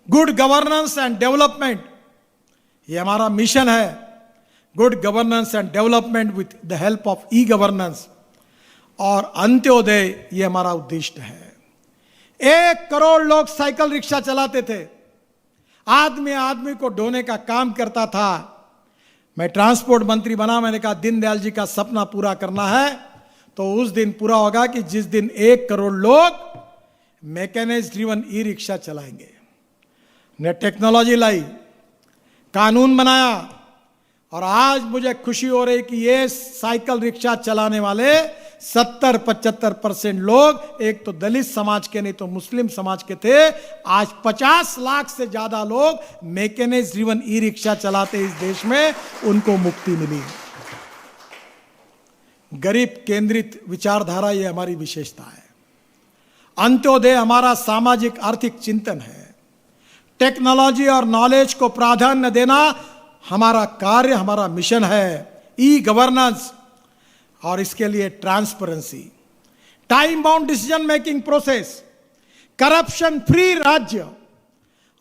गुड गवर्नेंस एंड डेवलपमेंट, ये हमारा मिशन है। Good governance and development with the help of e governance और अंत्योदय, ये हमारा उद्देश्य है। 1 करोड़ लोग साइकिल रिक्शा चलाते थे, आदमी आदमी को ढोने का काम करता था। मैं ट्रांसपोर्ट मंत्री बना, मैंने कहा दीनदयाल जी का सपना पूरा करना है तो उस दिन पूरा होगा कि जिस दिन 1 करोड़ लोग मैकेनाइज्ड ड्रिवन ई रिक्शा चलाएंगे। ने टेक्नोलॉजी लाई, कानून बनाया और आज मुझे खुशी हो रही कि ये साइकिल रिक्शा चलाने वाले 70-75% लोग एक तो दलित समाज के नहीं तो मुस्लिम समाज के थे। आज 50 लाख से ज्यादा लोग मैकेनाइज्ड ड्रिवन ई रिक्शा चलाते इस देश में, उनको मुक्ति मिली। गरीब केंद्रित विचारधारा ये हमारी विशेषता है। अंत्योदय हमारा सामाजिक आर्थिक चिंतन है। टेक्नोलॉजी और नॉलेज को प्राधान्य देना हमारा कार्य, हमारा मिशन है। ई गवर्नेंस और इसके लिए transparency, time bound decision making process, corruption free राज्य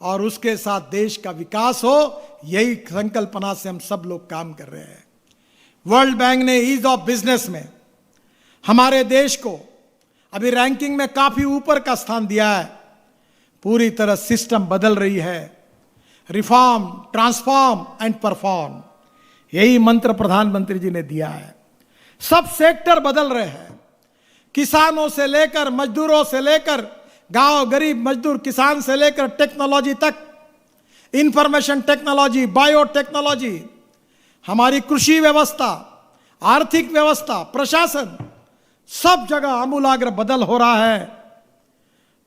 और उसके साथ देश का विकास हो, यही संकल्पना से हम सब लोग काम कर रहे हैं। वर्ल्ड बैंक ने ईज ऑफ बिजनेस में हमारे देश को अभी रैंकिंग में काफी ऊपर का स्थान दिया है। पूरी तरह सिस्टम बदल रही है। रिफॉर्म, ट्रांसफॉर्म एंड परफॉर्म, यही मंत्र प्रधानमंत्री जी ने दिया है। सब सेक्टर बदल रहे हैं। किसानों से लेकर मजदूरों से लेकर गांव गरीब मजदूर किसान से लेकर टेक्नोलॉजी तक, इंफॉर्मेशन टेक्नोलॉजी, बायोटेक्नोलॉजी, हमारी कृषि व्यवस्था, आर्थिक व्यवस्था, प्रशासन, सब जगह आमूलाग्र बदल हो रहा है।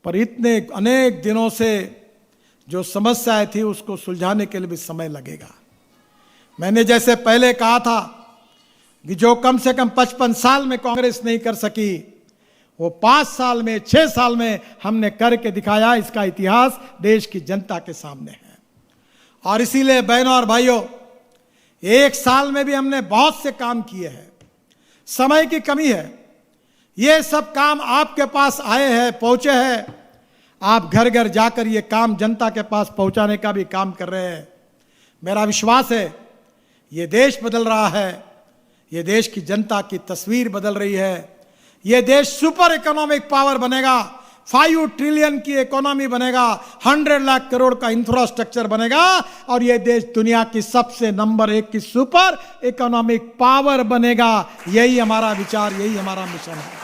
पर इतने अनेक दिनों से जो समस्याएं थी उसको सुलझाने के लिए भी समय लगेगा। मैंने जैसे पहले कहा था कि जो कम से कम 55 साल में कांग्रेस नहीं कर सकी, वो 5 साल में 6 साल में हमने करके दिखाया। इसका इतिहास देश की जनता के सामने है। और इसीलिए बहनों और भाइयों, 1 साल में भी हमने बहुत से काम किए हैं। समय की कमी है। ये सब काम आपके पास आए हैं, पहुंचे हैं। आप घर घर जाकर ये काम जनता के पास पहुंचाने का भी काम कर रहे हैं। मेरा विश्वास है ये देश बदल रहा है, ये देश की जनता की तस्वीर बदल रही है। ये देश सुपर इकोनॉमिक पावर बनेगा, 5 ट्रिलियन की इकोनॉमी बनेगा, 100 लाख करोड़ का इंफ्रास्ट्रक्चर बनेगा और ये देश दुनिया की सबसे नंबर 1 की सुपर इकोनॉमिक पावर बनेगा। यही हमारा विचार, यही हमारा मिशन है।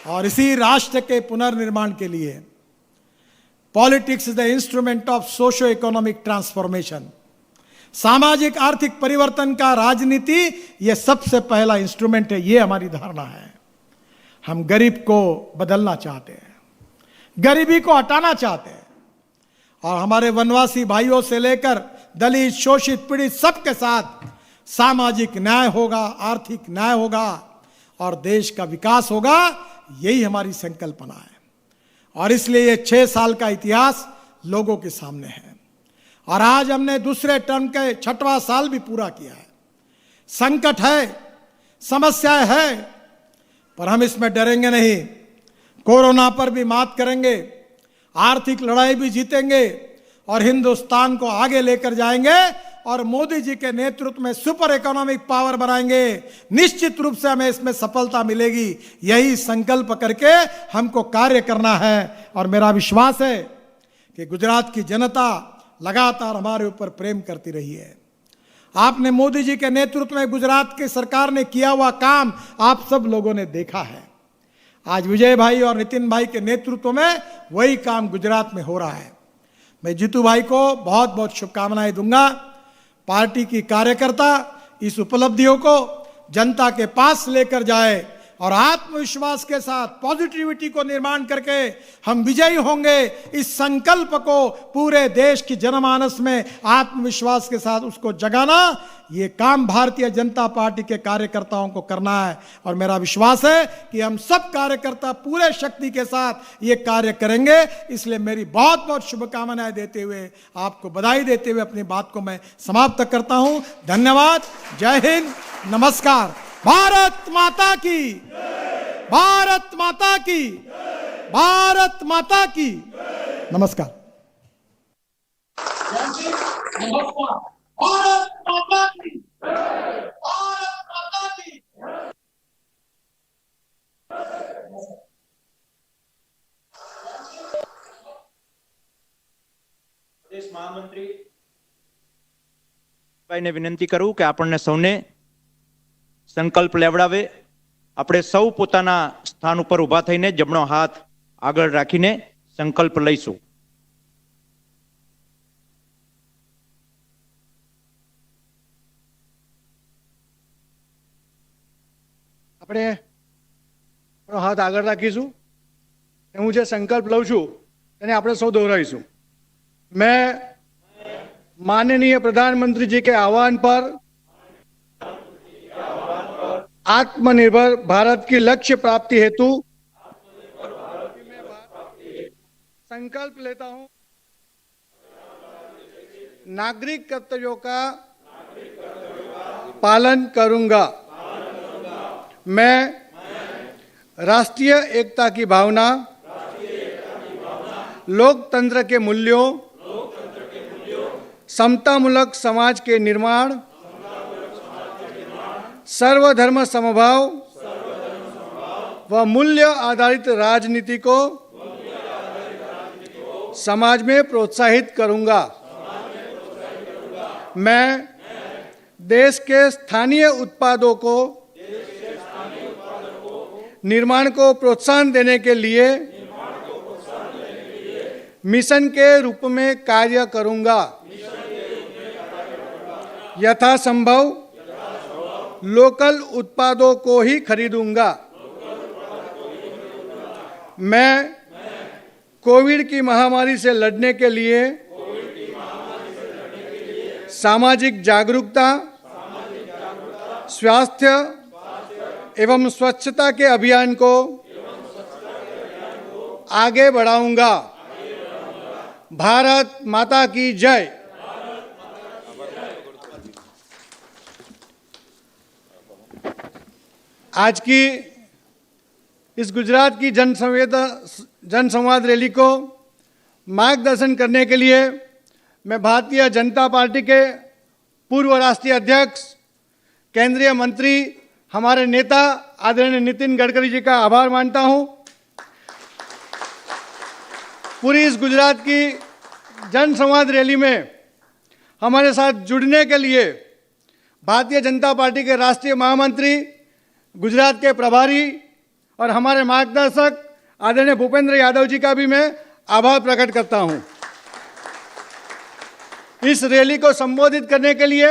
और इसी राष्ट्र के पुनर्निर्माण के लिए politics is the instrument of socio economic transformation. सामाजिक आर्थिक परिवर्तन का राजनीति यह सबसे पहला इंस्ट्रूमेंट है। ये हमारी धारणा है। हम गरीब को बदलना चाहते हैं, गरीबी को हटाना चाहते हैं और हमारे वनवासी भाइयों से लेकर दलित, शोषित, पीड़ित सबके साथ सामाजिक न्याय होगा, आर्थिक न्याय होगा और देश का विकास होगा। यही हमारी संकल्पना है। और इसलिए ये 6 साल का इतिहास लोगों के सामने है और आज हमने दूसरे टर्म के 6वां साल भी पूरा किया है। संकट है, समस्याएं है, पर हम इसमें डरेंगे नहीं। कोरोना पर भी मात करेंगे, आर्थिक लड़ाई भी जीतेंगे और हिंदुस्तान को आगे लेकर जाएंगे और मोदी जी के नेतृत्व में सुपर इकोनॉमिक पावर बनाएंगे। निश्चित रूप से हमें इसमें सफलता मिलेगी। यही संकल्प करके हमको कार्य करना है और मेरा विश्वास है कि गुजरात की जनता लगातार हमारे ऊपर प्रेम करती रही है। आपने मोदी जी के नेतृत्व में गुजरात की सरकार ने किया हुआ काम आप सब लोगों ने देखा है। आज विजय भाई और नितिन भाई के नेतृत्व में वही काम गुजरात में हो रहा है। मैं जीतू भाई को बहुत बहुत शुभकामनाएं दूंगा। पार्टी की कार्यकर्ता इस उपलब्धियों को जनता के पास लेकर जाए और आत्मविश्वास के साथ पॉजिटिविटी को निर्माण करके हम विजयी होंगे। इस संकल्प को पूरे देश की जनमानस में आत्मविश्वास के साथ उसको जगाना, ये काम भारतीय जनता पार्टी के कार्यकर्ताओं को करना है और मेरा विश्वास है कि हम सब कार्यकर्ता पूरे शक्ति के साथ ये कार्य करेंगे। इसलिए मेरी बहुत बहुत शुभकामनाएं देते हुए, आपको बधाई देते हुए अपनी बात को मैं समाप्त करता हूं। धन्यवाद। जय हिंद, नमस्कार। भारत माता की, भारत माता की, भारत माता की। नमस्कार। भारत माता की, भारत माता की। प्रदेश महामंत्री भाई ने विनंती करूं कि આપણને સૌને સંકલ્પ લેવડાવે। આપણે સૌ પોતાના સ્થાન ઉપર ઊભા થઈને જમણો હાથ આગળ રાખીને સંકલ્પ લઈશું। આપણે હાથ આગળ રાખીશું। હું જે સંકલ્પ લઉં છું તેને આપણે સૌ દોહરાઈશું। मैं माननीय प्रधानमंत्री जी के आह्वान पर आत्मनिर्भर भारत की लक्ष्य प्राप्ति हेतु संकल्प लेता हूं। नागरिक कर्तव्यों का पालन करूंगा। मैं राष्ट्रीय एकता की भावना, लोकतंत्र के मूल्यों, समतामूलक समाज के निर्माण, सर्वधर्म समभाव व मूल्य आधारित राजनीति को समाज में प्रोत्साहित करूंगा। मैं देश के स्थानीय उत्पादों को निर्माण को प्रोत्साहन देने के लिए मिशन के रूप में कार्य करूंगा। यथासंभव लोकल उत्पादों को ही खरीदूंगा। मैं कोविड की महामारी से लड़ने के लिए सामाजिक जागरूकता, स्वास्थ्य एवं स्वच्छता के अभियान को आगे बढ़ाऊंगा। भारत माता की जय। आज की इस गुजरात की जनसंवाद रैली को मार्गदर्शन करने के लिए मैं भारतीय जनता पार्टी के पूर्व राष्ट्रीय अध्यक्ष, केंद्रीय मंत्री, हमारे नेता आदरणीय नितिन गडकरी जी का आभार मानता हूं। पूरी इस गुजरात की जनसंवाद रैली में हमारे साथ जुड़ने के लिए भारतीय जनता पार्टी के राष्ट्रीय महामंत्री, गुजरात के प्रभारी और हमारे मार्गदर्शक आदरणीय भूपेंद्र यादव जी का भी मैं आभार प्रकट करता हूं। इस रैली को संबोधित करने के लिए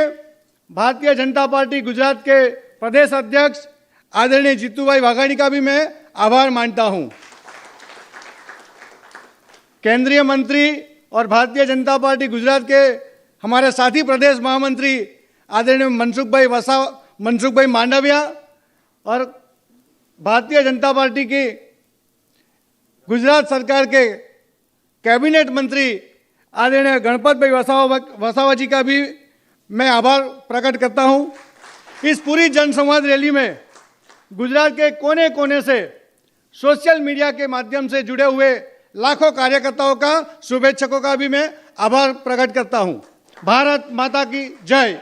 भारतीय जनता पार्टी गुजरात के प्रदेश अध्यक्ष आदरणीय जीतूभाई वाघाणी का भी मैं आभार मानता हूं। केंद्रीय मंत्री और भारतीय जनता पार्टी गुजरात के हमारे साथी प्रदेश महामंत्री आदरणीय मनसुखभाई मांडविया और भारतीय जनता पार्टी की गुजरात सरकार के कैबिनेट मंत्री आदरणीय गणपत भाई वसावा जी का भी मैं आभार प्रकट करता हूं। इस पूरी जनसंवाद रैली में गुजरात के कोने कोने से सोशल मीडिया के माध्यम से जुड़े हुए लाखों कार्यकर्ताओं का, शुभेच्छकों का भी मैं आभार प्रकट करता हूं। भारत माता की जय।